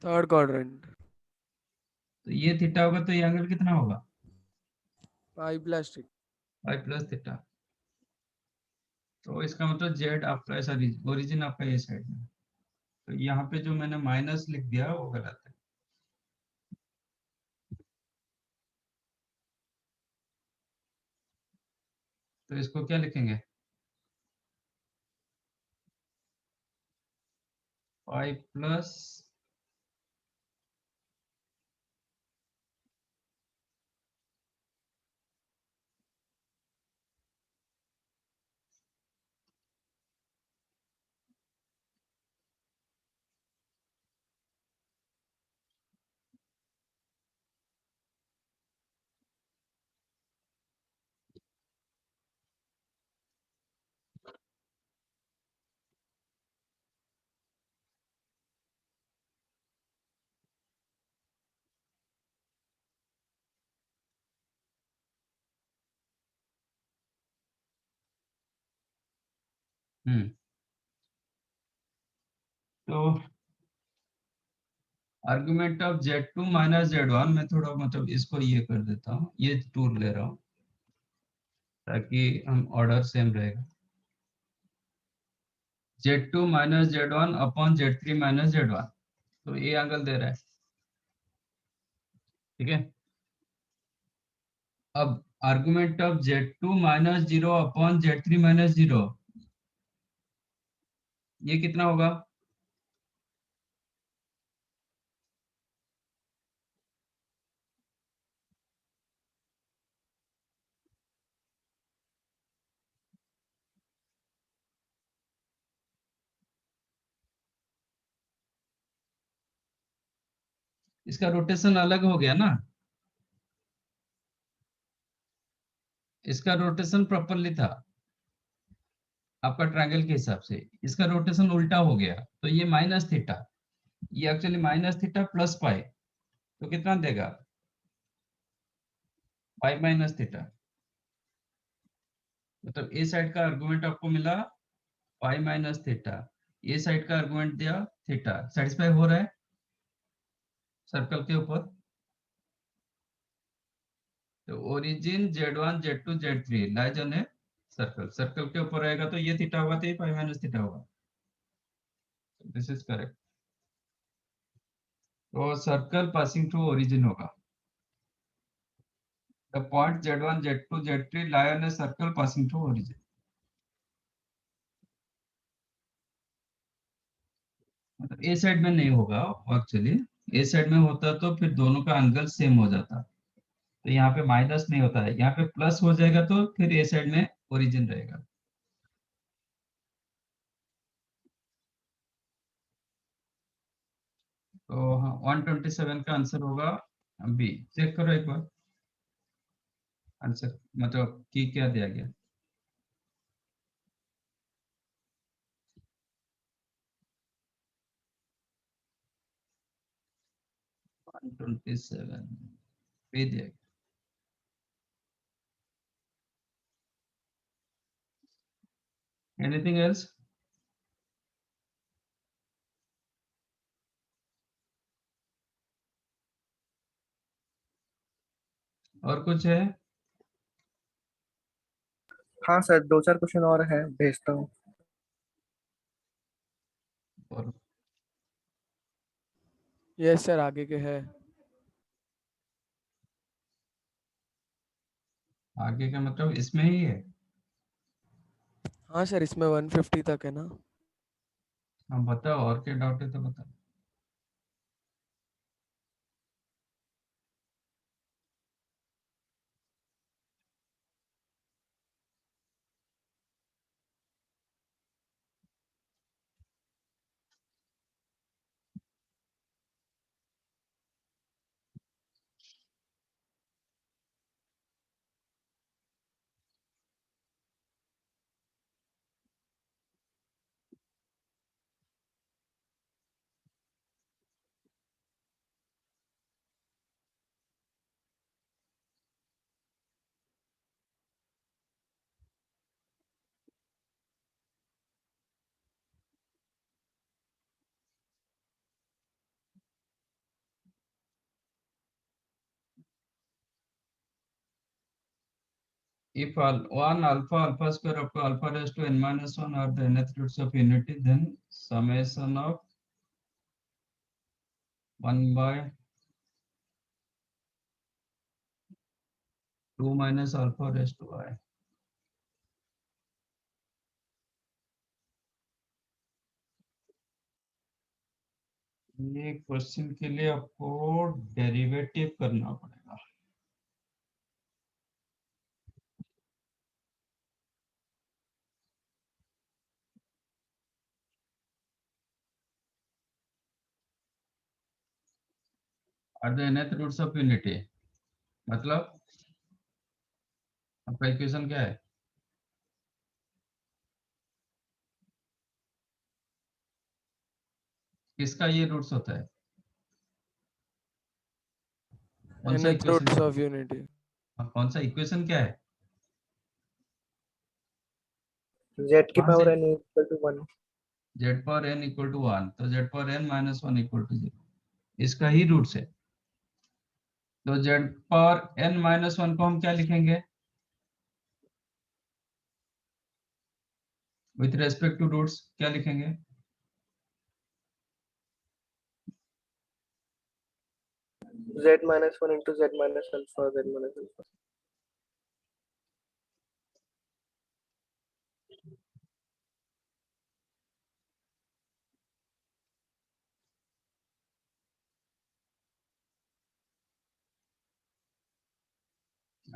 Third quadrant. तो ये थीटा होगा तो ये एंगल कितना होगा? पाई प्लस थीटा। पाई प्लस थीटा। तो इसका मतलब जेड आपका ऐसा ओरिजिन आपका ये साइड में, तो यहाँ पे जो मैंने माइनस लिख दिया वो गलत है। तो इसको क्या लिखेंगे, 5 प्लस तो argument of Z2 minus Z1, मैं थोड़ा मतलब इसको ये कर देता हूँ, ये टूर ले रहा हूँ ताकि हम ऑर्डर सेम रहेगा। Z2 minus Z1 upon Z3 minus Z1, तो ये एंगल दे रहा है, ठीक है। अब argument of Z2 minus 0 upon Z3 minus 0, ये कितना होगा, इसका रोटेशन अलग हो गया ना, इसका रोटेशन प्रॉपरली था आपका ट्रायंगल के हिसाब से, इसका रोटेशन उल्टा हो गया, तो ये माइनस थीटा, ये actually minus theta plus pi, तो कितना देगा, पाई माइनस थीटा। मतलब ए साइड का आर्गुमेंट आपको मिला पाई माइनस थीटा, ए साइड का आर्गुमेंट दिया थीटा, सेटिस्फाई हो रहा है सर्कल के ऊपर। तो origin Z1 Z2 Z3 lies on a circle, circle के ऊपर रहेगा तो ये थीटा होगा, तो ये पाई माइनस थीटा होगा, दिस इज करेक्ट। तो सर्कल पासिंग थ्रू ओरिजिन होगा, the point Z1 Z2 Z3 lie on a circle passing through origin। मतलब ए साइड में नहीं होगा एक्चुअली, ए साइड में होता तो फिर दोनों का एंगल सेम हो जाता, तो यहाँ पे माइनस नहीं होता है, यहाँ पे प्लस हो जाएगा तो फिर ए साइड में ओरिजिन रहेगा। तो हाँ 127 का आंसर होगा बी। चेक करो एक बार आंसर, मतलब की क्या दिया गया। 127 बी दिया गया। एनीथिंग एल्स, और कुछ है, हाँ सर, दो चार क्वेश्चन और है, भेजता हूँ। और यस सर, आगे के है। आगे का मतलब इसमें ही है। हाँ सर, इसमें 150 तक है ना। हाँ बताओ, और क्या डाउट है तो बताओ। if 1 alpha alpha square up to alpha raised to n minus 1 are the nth roots of unity, then summation of 1 by 2 minus alpha raised to I. ये क्वेश्चन के लिए आपको डेरिवेटिव करना पड़ेगा। Are the nth roots of unity, मतलब आपका equation क्या है? किसका ये रूट्स होता है? कौन सा nth roots equation? of unity. कौन सा इक्वेशन क्या है? z की कहाँ पावर से? n equal to 1। z power n equal to 1, तो z power n minus 1 equal to 0, इसका ही रूट्स है। तो z पावर n माइनस 1 को हम क्या लिखेंगे? विथ रेस्पेक्ट टू रूट्स क्या लिखेंगे? z minus 1 into z minus alpha z minus alpha।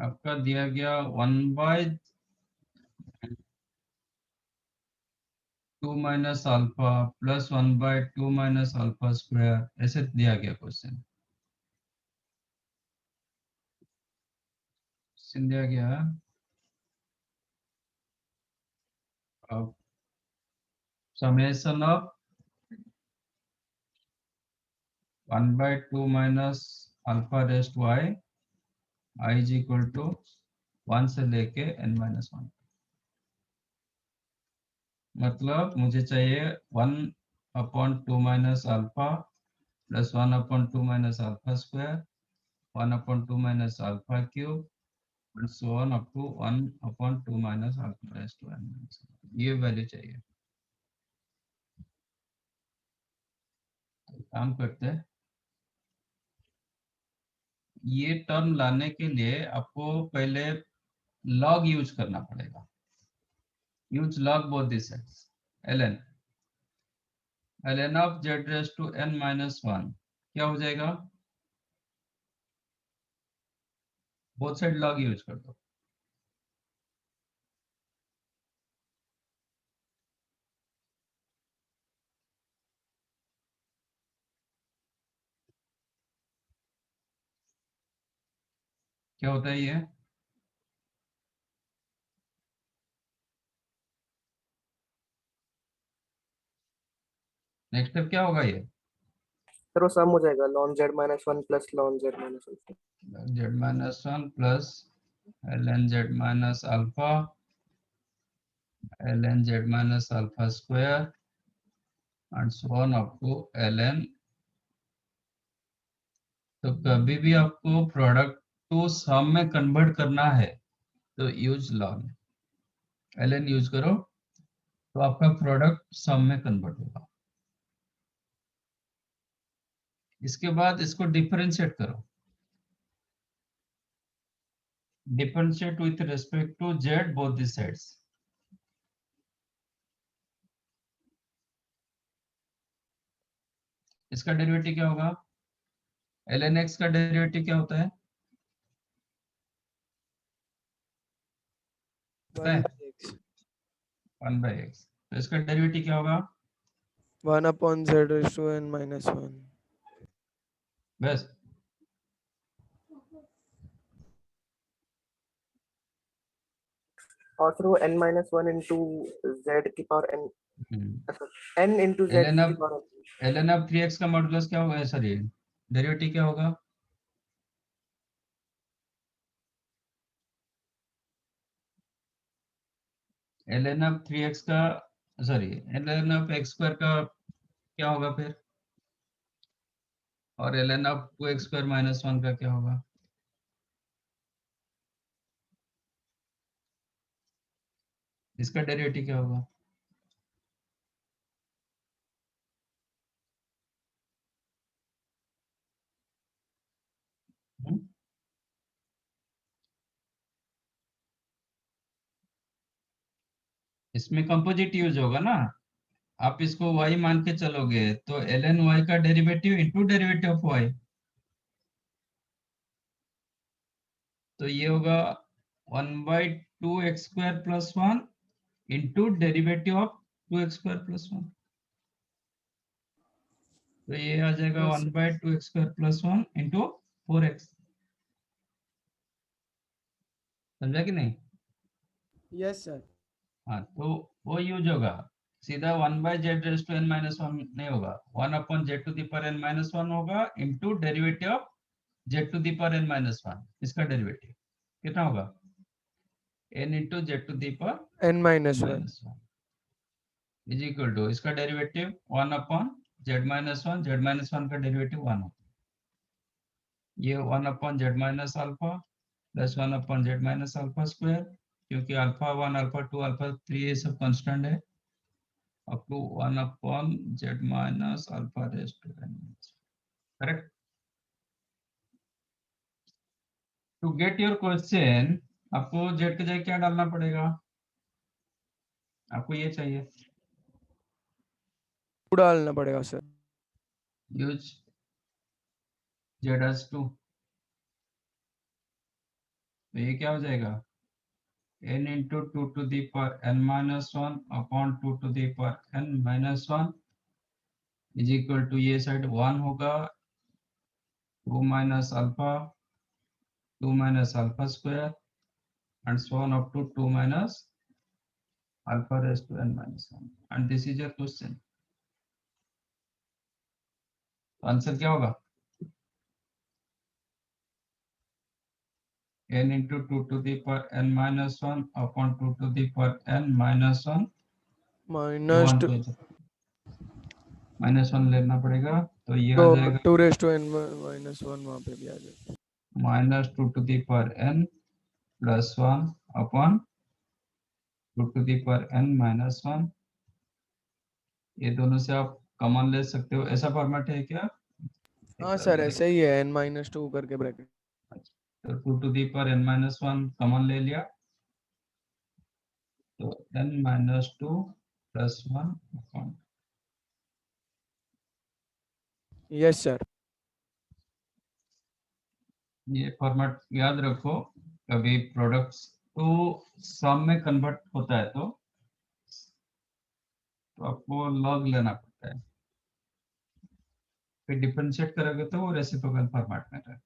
आपका दिया गया 1 by 2 minus alpha plus 1 by 2 minus alpha square, ऐसे दिया गया क्वेश्चन दिया गया। अब summation of 1 by 2 minus alpha raised to I is equal to 1 से लेके n minus 1। मतलब मुझे चाहिए 1 upon 2 minus alpha plus 1 upon 2 minus alpha square, 1 upon 2 minus alpha cube and so on up to 1 upon 2 minus alpha raised to n minus 1। ये value चाहिए। तो काम करते हैं, ये टर्म लाने के लिए आपको पहले log यूज करना पड़ेगा। Use log both these sides। ln of z raised to n minus 1 क्या हो जाएगा? बोथ साइड log यूज कर दो। क्या होता है ये? नेक्स्ट स्टेप क्या होगा ये? सर वो सम हो जाएगा ln z minus 1 plus ln z minus alpha। z minus 1 plus ln z minus alpha ln z minus alpha square and so on up to ln। तो कभी भी आपको प्रोडक्ट को सम में कन्वर्ट करना है तो यूज ln, ln यूज करो तो आपका प्रोडक्ट सम में कन्वर्ट होगा। इसके बाद इसको डिफरेंशिएट करो, differentiate with respect to z both the sides. इसका डेरिवेटिव क्या होगा? ln x का डेरिवेटिव क्या होता है? 1 by x। 1 by x। तो इसका डेरिवेटिव क्या होगा? 1 upon z raised to n minus 1। बस। और फिर वो n minus 1 into z की power n n into z ln की of power ln of 3x का मॉडुलस क्या होगा? सॉरी, डेरिवेटिव क्या होगा? ln of 3x का, sorry, ln of x square का क्या होगा फिर? और ln of 2x square minus 1 का क्या होगा? इसका डेरिवेटिव क्या होगा? हम्म? इसमें कंपोजिट यूज होगा ना, आप इसको y मान के चलोगे तो ln y का derivative into derivative of y, तो ये होगा 1/2x² plus 1 into derivative of 2x² plus 1, तो ये आ जाएगा Yes, 1/2x² plus 1 into 4x। समझा कि नहीं? yes sir. हाँ, तो वो यूज होगा, सीधा 1/z⁻n माइनस 1 नहीं होगा, 1/z⁻n-1 होगा इंटू डेरिवेटिव ऑफ z⁻n-1, इसका डेरिवेटिव कितना होगा? n into z⁻n-1 n-1 is equal to इसका डेरिवेटिव 1/z-1, z-1 का डेरिवेटिव 1 होता है, ये 1/z-α प्लस 1/z-α स्क्वायर, क्योंकि अल्फा 1 अल्फा 2 अल्फा 3 ये सब कांस्टेंट है, up to 1/z-α raise to n, correct? To get your question आपको z के जगह क्या डालना पड़ेगा? आपको ये चाहिए, डालना पड़ेगा सर. यूज z(2), तो ये क्या हो जाएगा? n into 2 to the power n minus 1 upon 2 to the power n minus 1 is equal to ये साइड 1 होगा, 2 minus alpha 2 minus alpha square and so on up to 2 minus alpha raised to n minus 1, and this is your question. Answer क्या होगा? n into 2 to the power n minus 1 upon 2 to the power n minus 1, minus 2 minus 1 लेना पड़ेगा, तो ये आ तो जाएगा 2 raised to n minus 1 वहाँ पे भी आ जाएगा. -2 to the power n plus 1 upon 2 to the power n minus 1, ये दोनों से आप कॉमन ले सकते हो, ऐसा फॉर्मेट है क्या? हाँ सर ऐसे ही है, n-2 करके ब्रैकेट. तो 2 to the power n minus 1 common ले लिया, तो n minus 2 plus 1 upon, yes sir. ये फॉर्मेट याद रखो, कभी प्रोडक्ट्स तो सम में कन्वर्ट होता है तो आपको लॉग लेना पड़ता है, फिर डिफरेंशिएट करोगे तो वो रेसिप्रोकल फॉर्मेट में रहेगा।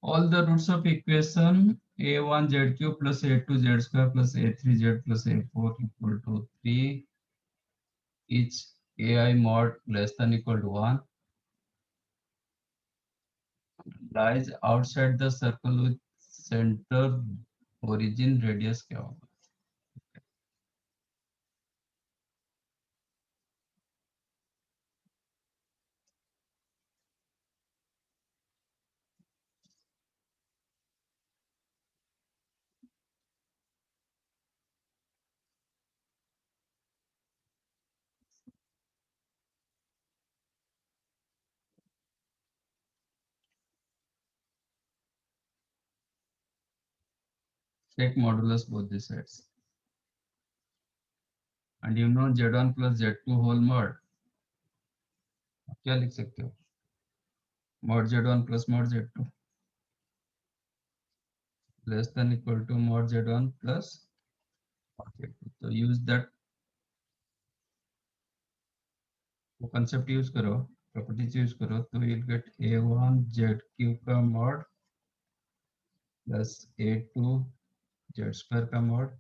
All the roots of equation a1 z cube plus a2 z square plus a3 z plus a4 equal to 3, each ai mod less than equal to 1 lies outside the circle with center origin radius क्या होगा? Take modulus both the sides and you know z1 plus z2 whole mod, क्या लिख सकते हो? mod z1 plus mod z2 less than equal to mod z1 plus mod z2, तो use that वो concept use करो, properties use करो, तो you'll get a1 z cube का mod plus a2 Z square का मॉड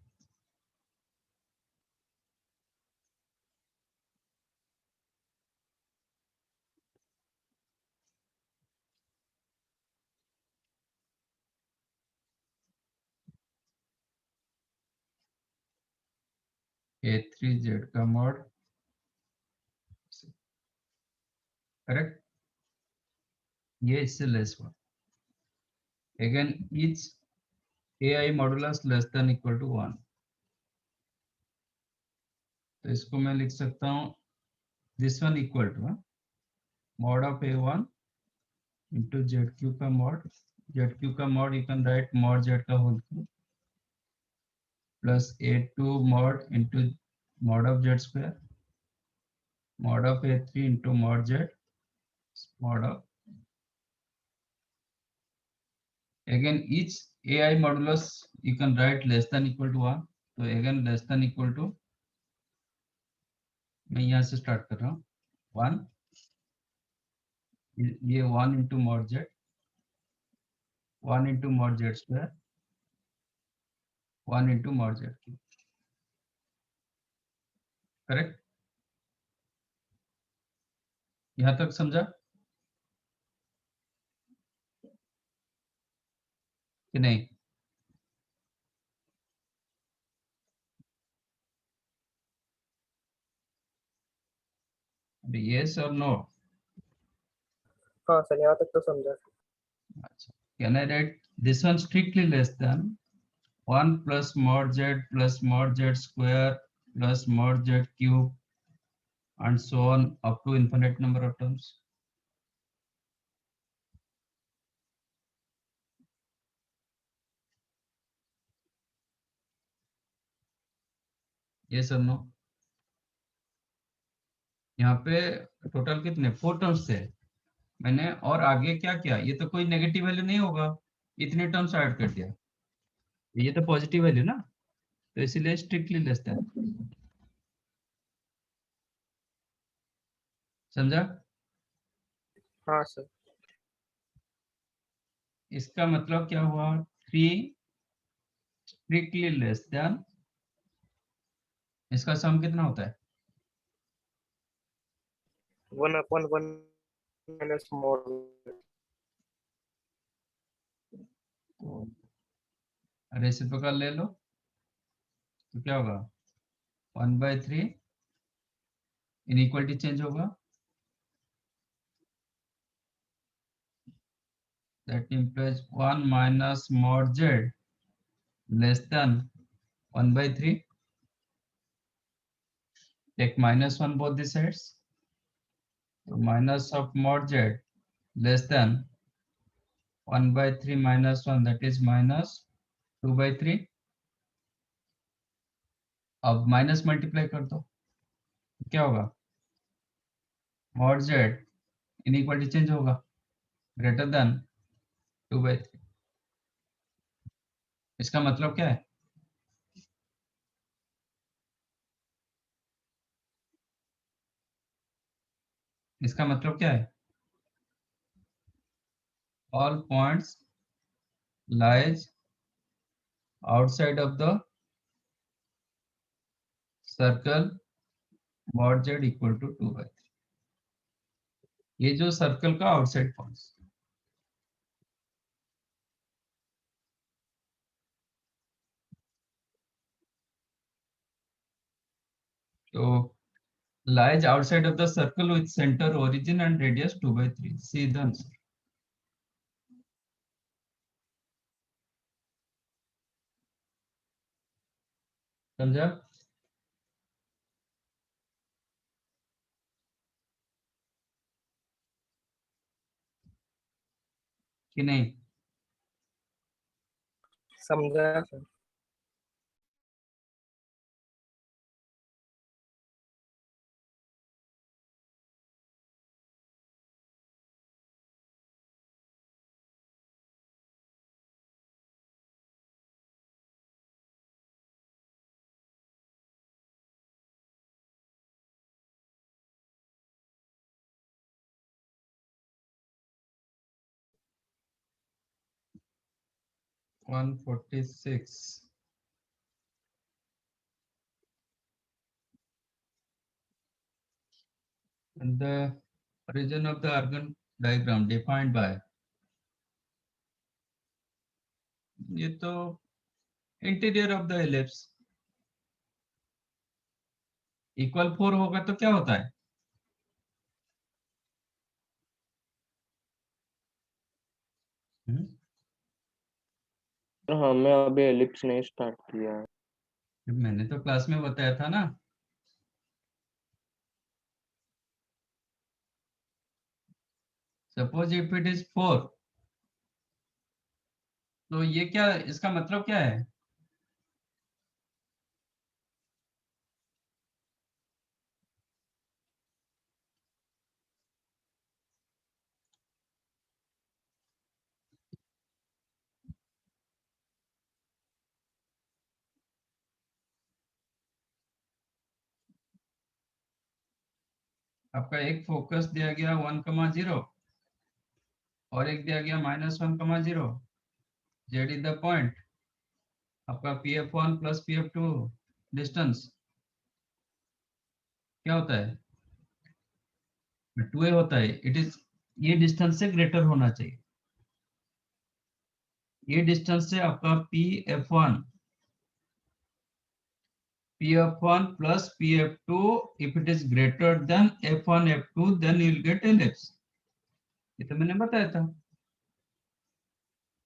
a3 जेड का mod, correct, ये इससे लेस हुआ। Again each ai modulus less than equal to 1, तो इसको मैं लिख सकता हूँ this one equal to mod of a1 into Z cube का मॉड, जेड क्यू का mod you can write mod Z का whole cube plus a2 mod into mod of Z square mod of a3 into mod z mod of, again each ai modulus you can write less than equal to 1, तो again less than equal to, मैं यहाँ से start कर रहा हूँ 1, ये 1 into mod z, 1 into mod z square, 1 into mod z cube, correct, यहाँ तक समझा कि नहीं? yes or no? हाँ सर, यहाँ तक तो समझा। अच्छा, can I write this one strictly less than 1 plus mod z square plus mod z cube and so on up to infinite number of terms? Yes or no? यहाँ पे total कितने 4 terms थे, मैंने और आगे क्या किया, ये तो कोई नेगेटिव वैल्यू नहीं होगा, इतने टर्म्स ऐड कर दिया, ये तो पॉजिटिव वैल्यू ना, तो इसीलिए स्ट्रिक्टली लेस देन, समझा? हाँ सर। इसका मतलब क्या हुआ, 3 स्ट्रिक्टली लेस देन, इसका सम कितना होता है? 1/1 माइनस मॉड। तो रेसिप्रोकल ले लो तो क्या होगा 1/3, इनइक्वालिटी चेंज होगा, that implies 1 minus mod z less than 1/3, take -1 both the sides, so minus of mod z less than 1/3 minus 1, that is minus 2/3, अब माइनस मल्टीप्लाई कर दो, क्या होगा mod z इनइक्वालिटी चेंज होगा ग्रेटर देन 2/3, इसका मतलब क्या है, इसका मतलब क्या है, all points lies outside of the circle mod z equal to 2/3, ये जो सर्कल का आउटसाइड पॉइंट्स, तो lies outside of the circle with center origin and radius 2/3, see the answer, समझा कि नहीं? समझा sir. 146. And the origin of the Argand diagram defined by, ये तो interior of the ellipse equal 4 होगा तो क्या होता है? हम्म? हाँ, मैं अभी एलिप्स नहीं स्टार्ट किया है। मैंने तो क्लास में बताया था ना। सपोज इफ इट इज 4, तो ये क्या, इसका मतलब क्या है? आपका एक फोकस दिया गया 1,0 और एक दिया गया -1,0। Z is the point. आपका pf1 प्लस pf2 डिस्टेंस क्या होता है? 2a होता है। इट इज, ये डिस्टेंस से ग्रेटर होना चाहिए। ये डिस्टेंस से आपका pf1 plus pf2, if it is greater than f1 f2, then you will get ellipse। ये तो मैंने बताया था।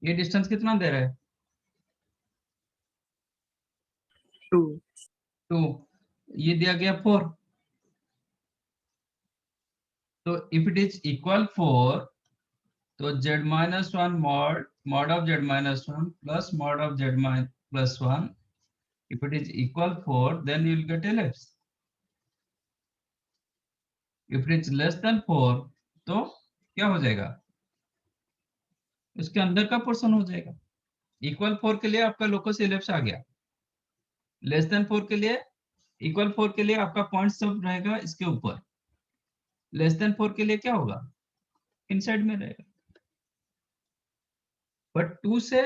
ये डिस्टेंस कितना दे रहा है? 2। 2। ये दिया गया 4। तो इफ इट इज इक्वल 4, तो z minus 1 mod of z minus 1 plus mod of z plus 1, if it is equal 4, then you will get ellipse। if it is less than 4, तो क्या हो जाएगा? इसके अंदर का पोर्शन हो जाएगा। इक्वल 4 के लिए आपका लोकस इलिप्स आ गया। लेस देन 4 के लिए, इक्वल 4 के लिए आपका पॉइंट सब रहेगा इसके ऊपर। लेस देन 4 के लिए क्या होगा? इनसाइड में रहेगा। बट 2 से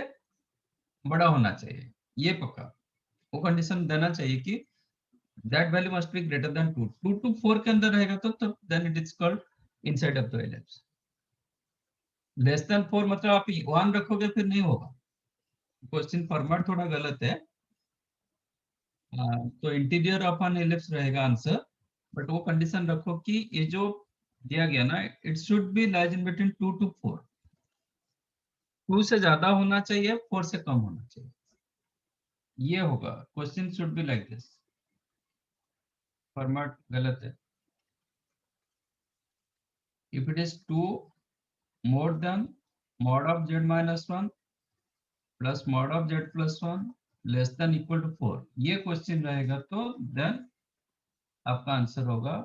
बड़ा होना चाहिए, ये पक्का। वो कंडीशन देना चाहिए कि that value must be greater than 2। 2 to 4 के अंदर रहेगा तो then it is called inside of the ellipse. Less than 4 मतलब आप 1 रखोगे फिर नहीं होगा। क्वेश्चन फॉर्मेट थोड़ा गलत है। तो इंटीरियर ऑफ एन इलिप्स रहेगा आंसर। बट वो कंडीशन रखो कि ये जो दिया गया ना, it should be lies in between 2 to 4। 2 से ज्यादा होना चाहिए, 4 से कम होना चाहिए। ये होगा question, should be like this. Format गलत है। If it is 2 more than mod of z minus 1 plus mod of z plus 1 less than equal to 4, ये क्वेश्चन रहेगा तो देन आपका आंसर होगा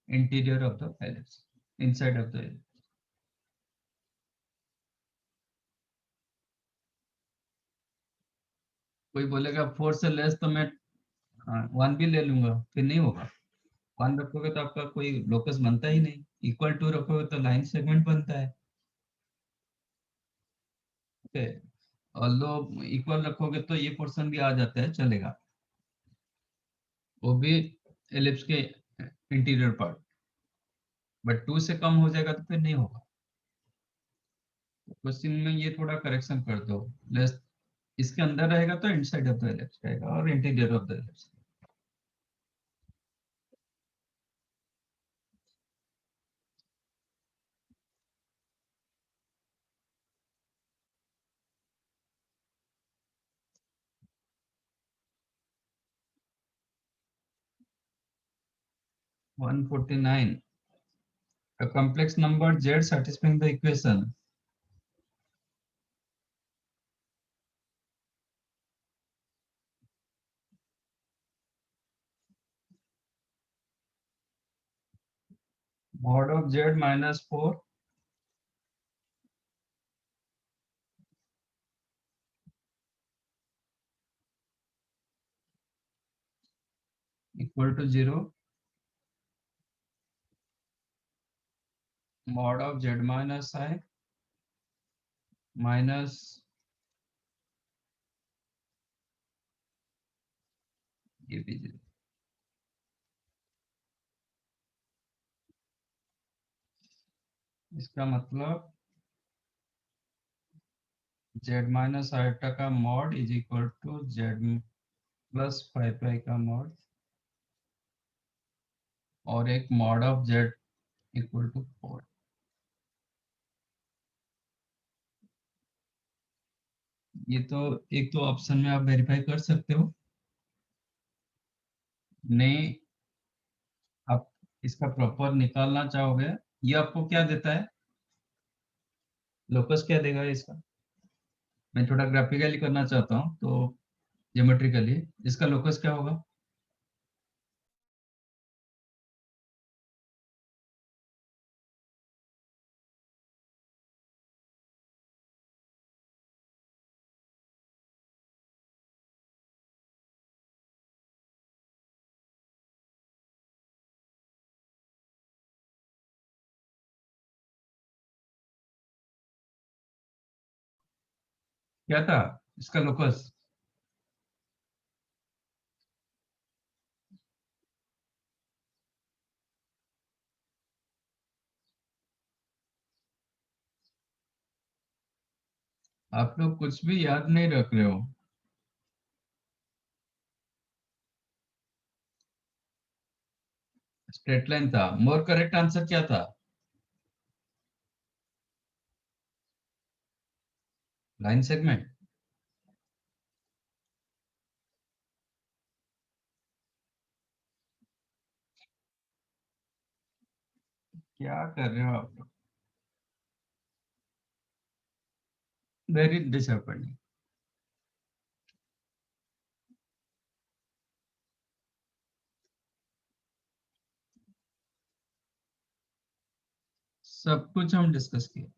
interior of the ellipse, inside of the ellipse. कोई बोलेगा 4 से लेस तो मैं 1 भी ले लूंगा, फिर नहीं होगा। 1 रखोगे तो आपका कोई लोकस बनता ही नहीं। इक्वल 2 रखोगे तो लाइन सेगमेंट बनता है। ओके, ऑल्दो इक्वल रखोगे तो ये पोर्शन भी आ जाता है, चलेगा, वो भी एलिप्स के इंटीरियर पार्ट। बट 2 से कम हो जाएगा तो फिर नहीं होगा। क्वेश्चन में ये थोड़ा करेक्शन कर दो। लेस इसके अंदर रहेगा तो इनसाइड ऑफ द एलिप्स रहेगा और interior of the ellipse. - 149, a complex number z satisfying the equation mod of z minus 4 equal to 0, mod of z minus I minus ये भी 0। इसका मतलब z माइनस आयोटा का mod is equal to z plus 5 pi का mod और एक mod of z equal to 4। ये तो एक तो ऑप्शन में आप वेरीफाई कर सकते हो, नहीं आप इसका प्रॉपर निकालना चाहोगे, ये आपको क्या देता है, लोकस क्या देगा इसका। मैं थोड़ा ग्राफिकली करना चाहता हूँ तो ज्योमेट्रिकली इसका लोकस क्या होगा। क्या था इसका लोकस। आप लोग कुछ भी याद नहीं रख रहे हो। स्ट्रेट लाइन था। मोर करेक्ट आंसर क्या था, लाइन सेगमेंट। क्या कर रहे हो आप लोग, वेरी डिसअपॉइंटिंग। सब कुछ हम डिस्कस किए।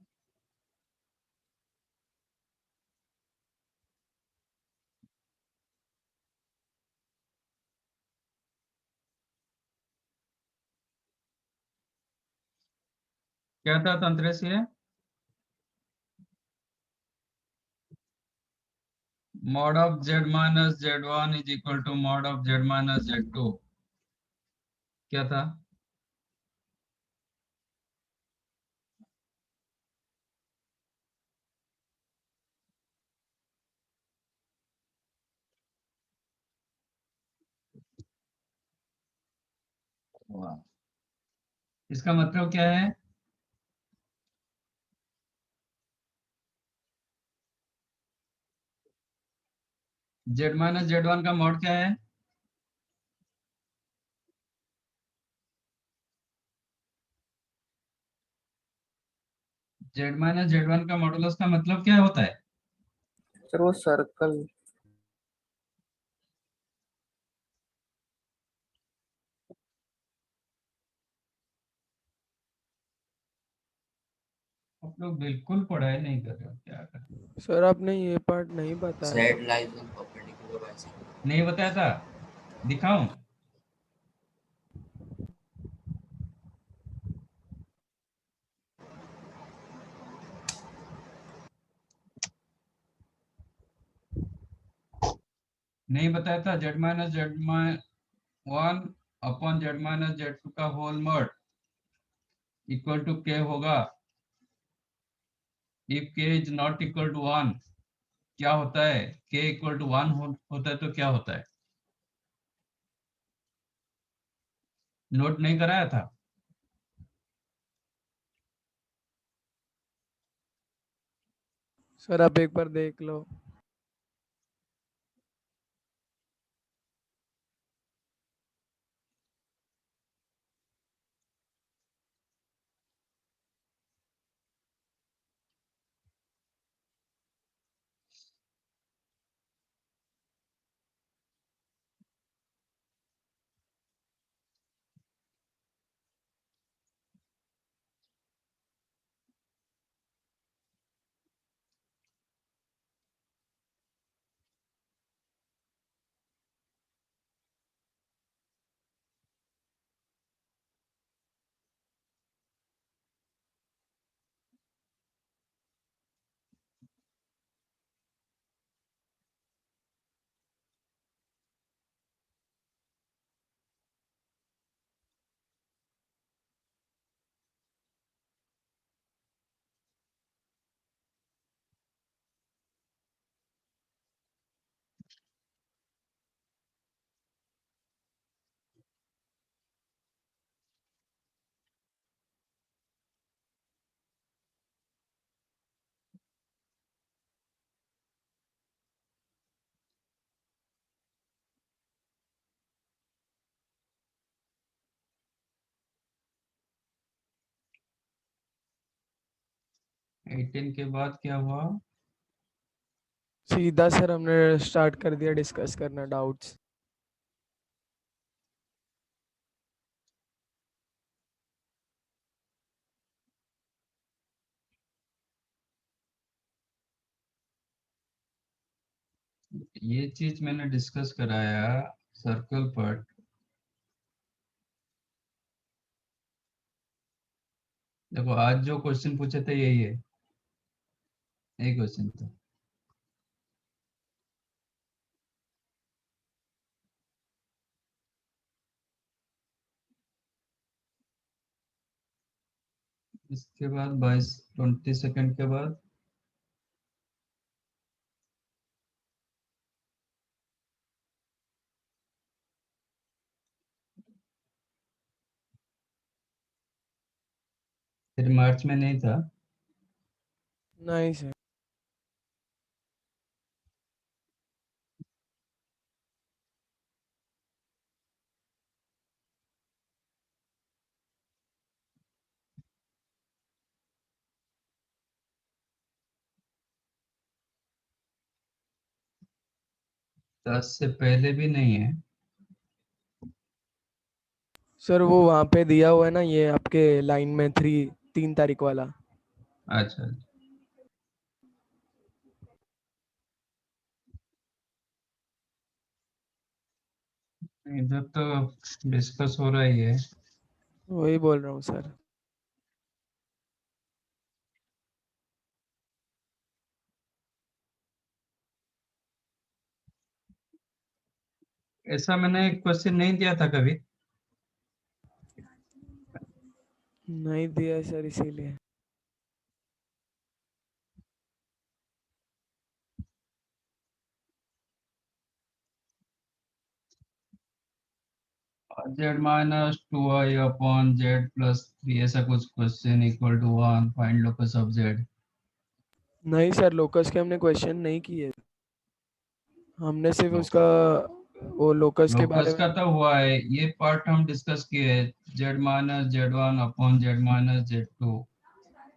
क्या था तंत्र से, mod of z minus z1 is equal to mod of z minus z2। क्या था, वाह। इसका मतलब क्या है, z माइनस z1 का मॉड क्या है, z माइनस z1 का मॉडुलस का मतलब क्या होता है। सर वो सर्कल। आप लोग बिल्कुल पढ़ाई नहीं कर रहे हो, क्या कर रहे हो? सर आपने ये पार्ट नहीं बताया Z था। lies on perpendicular bicycle. नहीं बताया था, दिखाऊं। नहीं बताया था, z minus z1 upon z minus z2 का whole mod equal to k होगा। If k is not equal to 1 क्या होता है, k इक्वल टू 1 होता है तो क्या होता है, नोट नहीं कराया था। सर आप एक बार देख लो। 18 के बाद क्या हुआ? सीधा सर हमने स्टार्ट कर दिया डिस्कस करना डाउट्स। ये चीज मैंने डिस्कस कराया सर्कल पर। देखो आज जो क्वेश्चन पूछे थे यही है, यही क्वेश्चन था। इसके बाद 22 सेकंड के बाद फिर मार्च में नहीं था। नहीं सर। दस से पहले भी नहीं है। सर वो वहाँ पे दिया हुआ है ना, ये आपके लाइन में 3 तारीख वाला। अच्छा, इधर तो डिस्कस हो रहा ही है। वही बोल रहा हूँ सर। ऐसा मैंने क्वेश्चन नहीं दिया था कभी। नहीं दिया सर इसीलिए। z minus 2i upon z plus 3 ऐसा कुछ question equal to 1 find locus of z। नहीं सर लोकस के हमने क्वेश्चन नहीं किए, हमने सिर्फ उसका वो लोकस के बारे लोकस में। का तो हुआ है, ये पार्ट हम डिस्कस किए हैं। z minus z1 upon z minus z2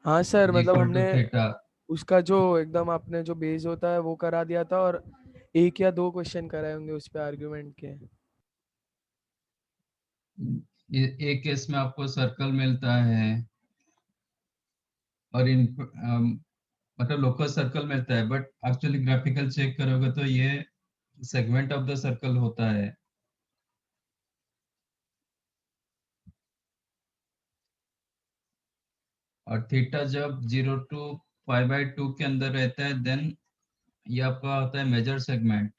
हाँ सर मतलब इक्वल टू हमने थीटा। उसका जो एकदम आपने जो बेस होता है वो करा दिया था, और 1 या 2 क्वेश्चन कराए होंगे उस पे आर्ग्यूमेंट के। एक केस में आपको सर्कल मिलता है और इन मतलब लोकल सर्कल मिलता है, बट एक्चुअली ग्राफिकल चेक करोगे तो ये सेगमेंट ऑफ द सर्कल होता है। और थीटा जब 0 to π/2 के अंदर रहता है देन ये आपका होता है मेजर सेगमेंट।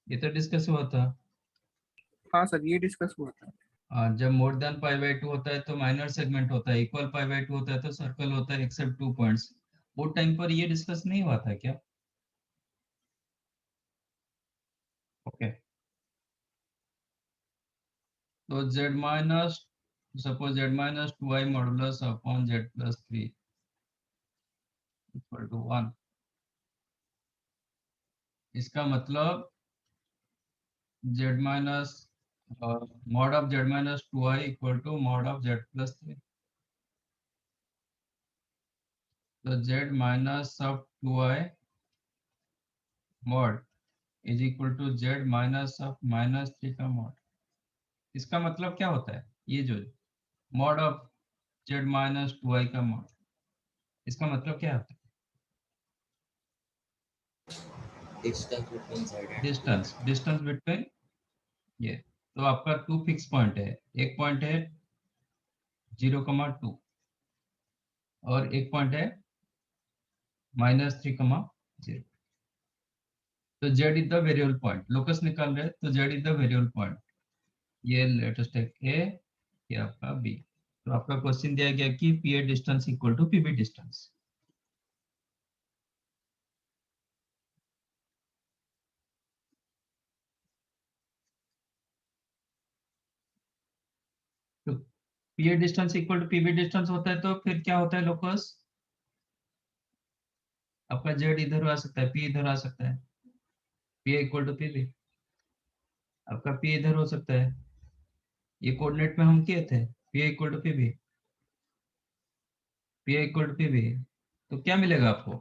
ये तो डिस्कस हुआ था। हाँ सर ये डिस्कस हुआ था। जब मोर देन π/2 होता है तो माइनर सेगमेंट होता है, इक्वल π/2 होता है तो सर्कल होता है एक्सेप्ट 2 पॉइंट्स। वो टाइम पर ये डिस्कस नहीं हुआ था क्या? ओके, तो z minus suppose z minus 2i modulus upon z plus 3 equal to 1। इसका मतलब z minus mod of z minus 2i equal to mod of z plus 3। तो z minus of 2i mod is equal to z minus of minus 3 का mod. इसका मतलब क्या होता है? ये जो mod of z minus 2i का मॉड, इसका मतलब क्या होता है? Distance between z and distance, distance between ये। तो आपका 2 फिक्स पॉइंट है, एक पॉइंट है 0,2 और एक पॉइंट है -3,0। तो z is the variable point, locus निकाल रहे हैं तो z is the variable point. ये लेटेस्ट टेक ए, ये आपका बी। तो आपका क्वेश्चन दिया गया कि P A distance equal to PB distance. तो P A distance equal to PB distance होता है तो फिर क्या होता है लोकस? आपका z इधर आ सकता है, p इधर आ सकता है, p इक्वल टू पीबी। आपका p इधर हो सकता है, ये कोऑर्डिनेट में हम किए थे p equal to pb. P a equal to p b, तो क्या मिलेगा आपको?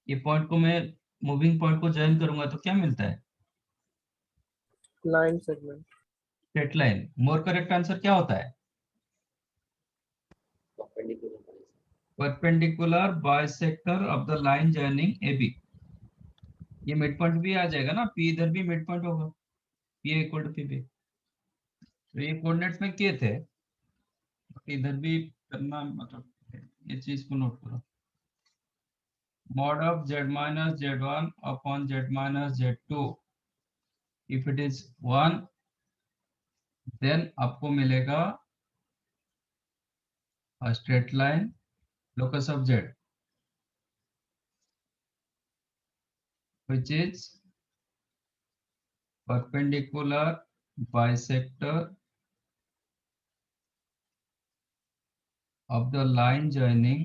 ये पॉइंट को मैं मूविंग पॉइंट को ज्वाइन करूंगा तो क्या मिलता है? Line segment. Straight line. More correct answer क्या होता है? perpendicular. Perpendicular bisector of the line joining a b. ये मिड पॉइंट भी आ जाएगा ना, पी इधर भी मिड पॉइंट होगा, p equal to p b. तो ये कोऑर्डिनेट्स में किए थे, इधर भी करना, मतलब ये चीज को नोट करो। Mod of z minus z1 upon z minus z2, if it is 1 then आपको मिलेगा straight line locus of z which is perpendicular bisector of the line joining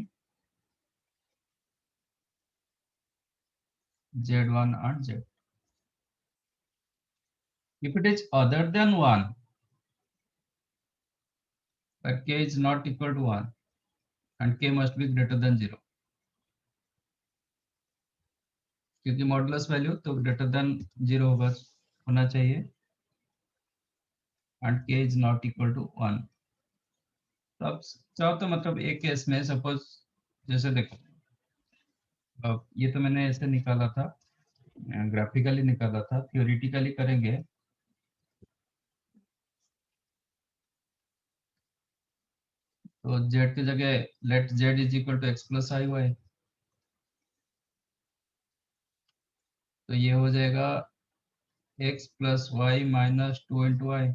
z1 and z. If it is other than 1, but k is not equal to 1 and k must be greater than 0, क्योंकि modulus value तो greater than 0 होना चाहिए, and k is not equal to 1। तो अब चाहो तो मतलब एक केस में सपोज, जैसे देखो, अब ये तो मैंने ऐसे निकाला था, ग्राफिकली निकाला था, थियोरिटिकली करेंगे तो z की जगह let z is equal to x plus i y, तो ये हो जाएगा x plus Y minus 2 into i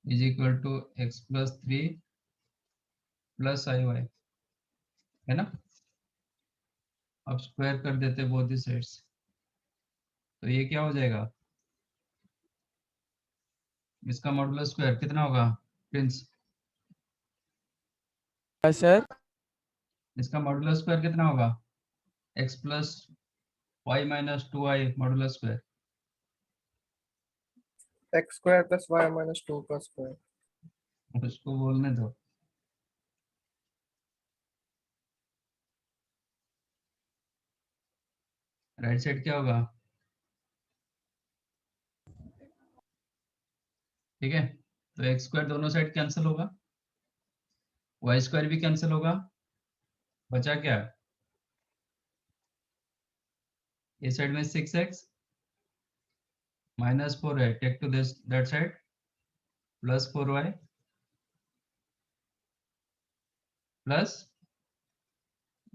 is equal to x plus 3 plus i y, है ना। अब स्क्वायर कर देते बोथ दी साइड्स, तो ये क्या हो जाएगा? इसका मॉडुलस स्क्वायर कितना होगा प्रिंस? क्या सर? इसका मॉडुलस स्क्वायर कितना होगा? x plus Y minus 2i modulus square. X square plus Y minus 2 का स्क्वायर। उसको बोलने दो। राइट साइड क्या होगा? ठीक है, तो एक्स स्क्वायर दोनों साइड कैंसिल होगा, वाई स्क्वायर भी कैंसिल होगा, बचा क्या? इस साइड में 6x माइनस 4 है, take to this that side, plus 4y plus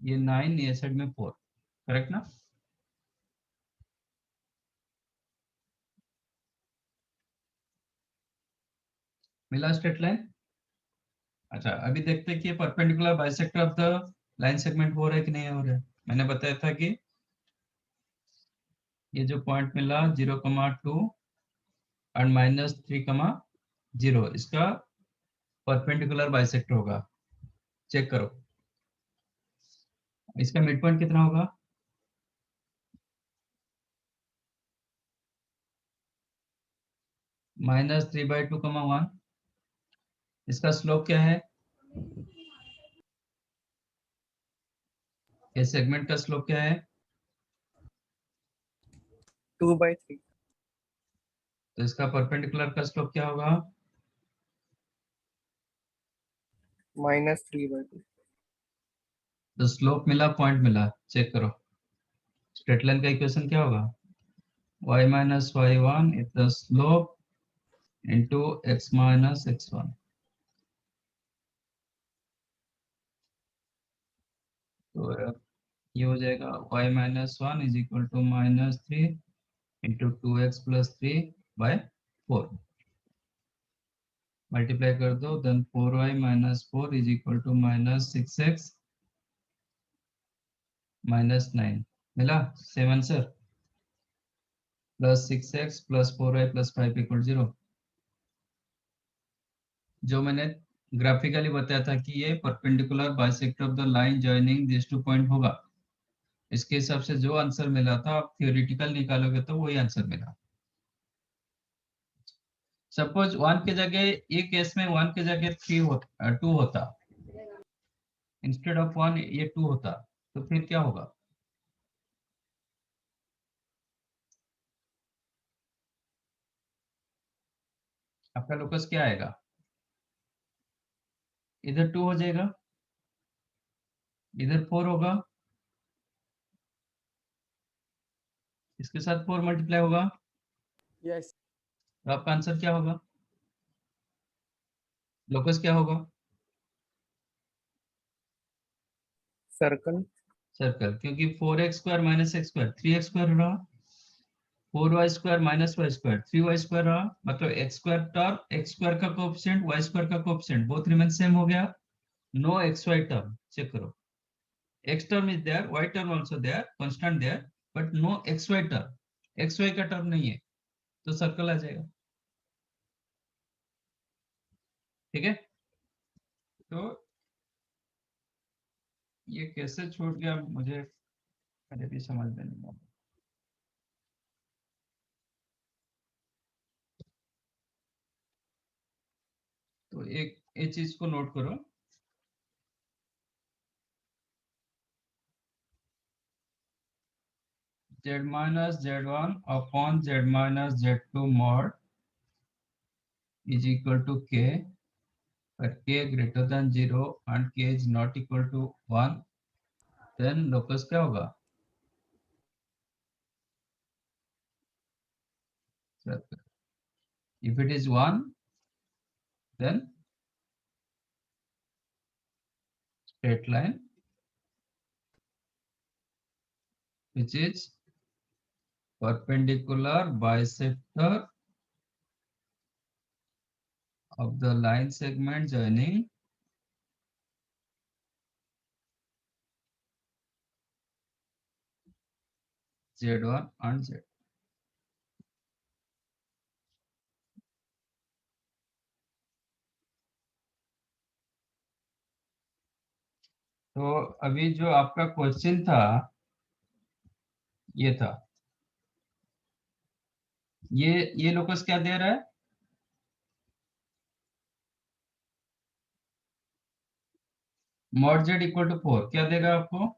ये 9, ये साइड में 4, करेक्ट ना। मिला स्ट्रेट लाइन। अच्छा, अभी देखते हैं कि perpendicular bisector of the line segment हो रहा है कि नहीं हो रहा है। मैंने बताया था कि ये जो पॉइंट मिला 0,2 एंड माइनस 3,0, इसका परपेंडिकुलर बाइसेक्टर होगा। चेक करो इसका मिड पॉइंट कितना होगा? -3/2,1। इसका स्लोप क्या है? इस सेगमेंट का स्लोप क्या है? 2/3। तो इसका परपेंडिकुलर का स्लोप क्या होगा? -3/2। तो स्लोप मिला, पॉइंट मिला, चेक करो स्ट्रेट लाइन का इक्वेशन क्या होगा? y minus y1 is the slope into x minus x1। तो ये हो जाएगा y minus 1 is equal to -3 into 2x plus 3/4, multiply कर दो, then 4y minus 4 is equal to -6x minus 9। मिला same answer, plus 6x plus 4y plus 5 equal 0। जो मैंने graphically बताया था कि ये perpendicular bisector of the line joining this two point होगा, इसके हिसाब से जो आंसर मिला था आप थियोरिटिकल निकालोगे तो वही आंसर मिला। सपोज 1 के जगह ये केस में 1 के जगह 2 होता, इंस्टेड ऑफ 1 ये 2 होता, तो फिर क्या होगा? आपका लोकस क्या आएगा? इधर 2 हो जाएगा, इधर 4 होगा, इसके साथ 4 मल्टीप्लाई होगा, यस तो आपका आंसर क्या होगा? लोकस क्या होगा? सर्कल। सर्कल, क्योंकि 4x square minus x square 3x square रहा, 4y square minus y square 3y square रहा, मतलब x square term, x square का कोएफिशिएंट, वाई स्क्वायर का कोएफिशिएंट बोथ रिमेन सेम हो गया. No x y term, check करो. x term is there, y term also there, constant there, but no xy term, xy का term नहीं है, तो circle आ जाएगा. ठीक है, तो ये कैसे छूट गया मुझे अरे भी समझ में नहीं आया. तो एक चीज को नोट करो, z minus z1 upon z minus z2 mod is equal to k, but k greater than 0 and k is not equal to 1, then locus क्या होगा? Circle. If it is 1, then straight line which is perpendicular bisector of the line segment joining Z1 and Z. तो अभी जो आपका question था ये था, ये लोकस क्या दे रहा है? मॉड जेड इक्वल टू 4 क्या देगा आपको?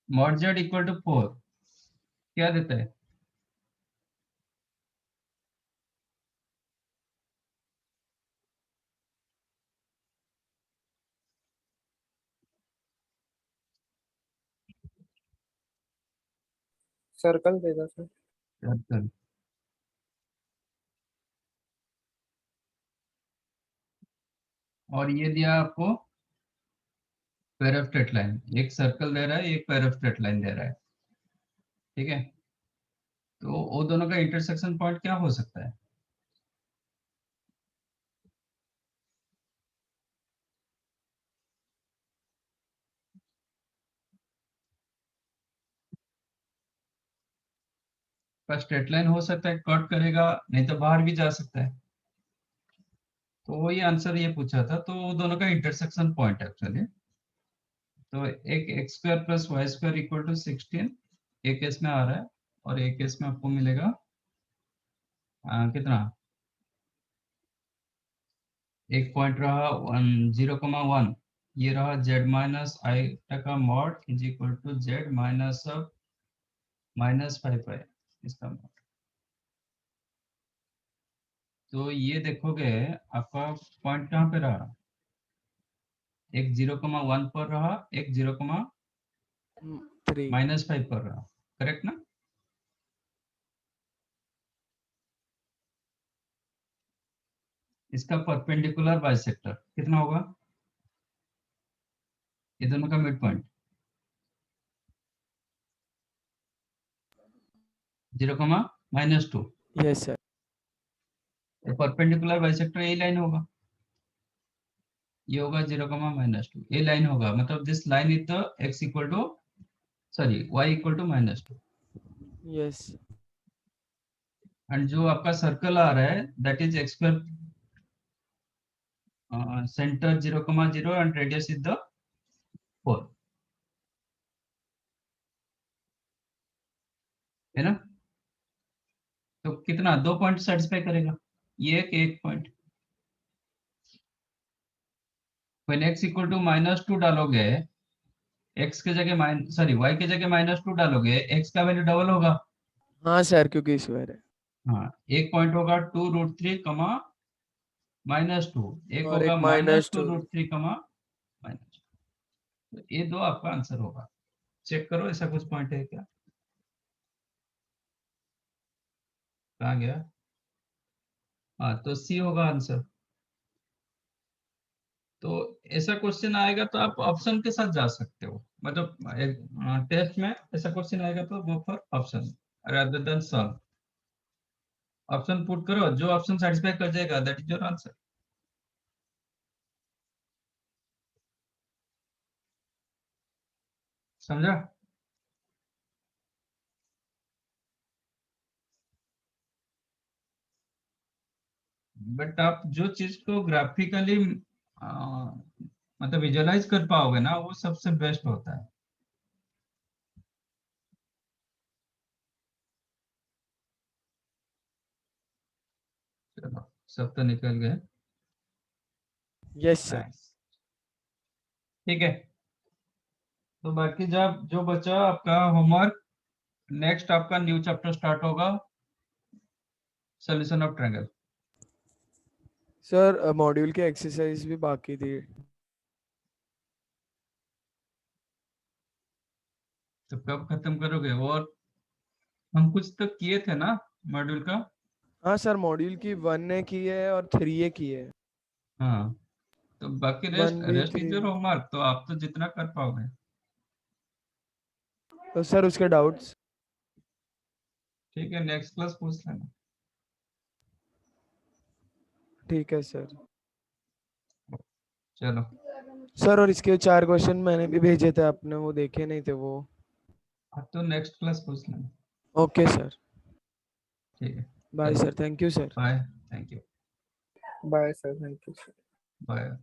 मॉड जेड इक्वल टू 4 क्या देता है? सर्कल देगा सर। सर्कल. और ये दिया आपको पेयर ऑफ स्ट्रेट लाइन, एक सर्कल दे रहा है, एक पेयर ऑफ स्ट्रेट लाइन दे रहा है. ठीक है, तो वो दोनों का इंटरसेक्शन पॉइंट क्या हो सकता है? का स्ट्रेट लाइन हो सकता है, कट करेगा, नहीं तो बाहर भी जा सकता है. तो वो ये आंसर ये पूछा था, तो वो दोनों का इंटरसेक्शन पॉइंट है एक्चुअली. तो एक x square plus y square equal to 16 एक केस में आ रहा है, और एक केस में आपको मिलेगा कितना? एक पॉइंट रहा 0,1, ये रहा z माइनस आई का mod is equal to z minus -5 इसका मॉड. तो ये देखोगे आपका पॉइंट कहाँ पे रहा? एक 0,1 पर रहा, एक 3 -5 पर रहा, करेक्ट ना? इसका परपेंडिकुलर बाइसेक्टर कितना होगा? ये दोनों का mid point 0,-2. Yes sir perpendicular bisector यही लाइन होगा, ये होगा 0,-2, ये लाइन होगा, मतलब this line is the x equal to sorry y equal to -2, yes and जो आपका सर्कल आ रहा है that is x square, centre 0,0 and radius is the 4, है ना? तो कितना 2 पॉइंट सेटिस्फाई करेगा, ये एक point. When x equal to -2 डालोगे, x के जगह y के जगह -2 डालोगे, x का वैल्यू डबल होगा। हाँ सर, क्योंकि स्क्वायर है। हाँ, एक पॉइंट होगा 2√3, -2, एक और एक होगा -2। -2√3, -2। तो ये दो आपका आंसर होगा। चेक करो ऐसा कुछ पॉइंट है क्या? कहाँ गया? हाँ, तो सी होगा आंसर। तो ऐसा क्वेश्चन आएगा तो आप ऑप्शन के साथ जा सकते हो, मतलब टेस्ट में ऐसा क्वेश्चन आएगा तो go for option rather than solve. Option put करो, जो ऑप्शन सेटिस्फाई कर जाएगा दैट इज योर आंसर। समझा? बट आप जो चीज को ग्राफिकली मतलब विजुअलाइज कर पाओगे ना, वो सबसे बेस्ट होता है। चलो, सब तो निकल गए। Yes sir. Nice. ठीक है, तो बाकी जब जो बचा आपका होमवर्क, नेक्स्ट आपका न्यू चैप्टर स्टार्ट होगा, solution of triangle. Sir module की एक्सरसाइज भी बाकी थी। तो कब खत्म करोगे? और हम कुछ तो किए थे ना मॉड्यूल का? हाँ सर, मॉड्यूल की 1 ने की है और 3 ये की है। हाँ, तो बाकी 1 भी रेस्ट 3 इज योर भी। होमवर्क, तो आप तो जितना कर पाओगे। तो सर उसके डाउट्स। ठीक है, नेक्स्ट क्लास पूछ लेना। ठीक है सर। चलो, सर और इसके 4 क्वेश्चन मैंने भी भेजे थे, आपने वो देखे नहीं थे वो। अब तो नेक्स्ट क्लास पूछ लेना। Okay sir. ठीक है, बाय चलो, sir, thank you sir. Bye, thank you, bye sir, thank you. Bye.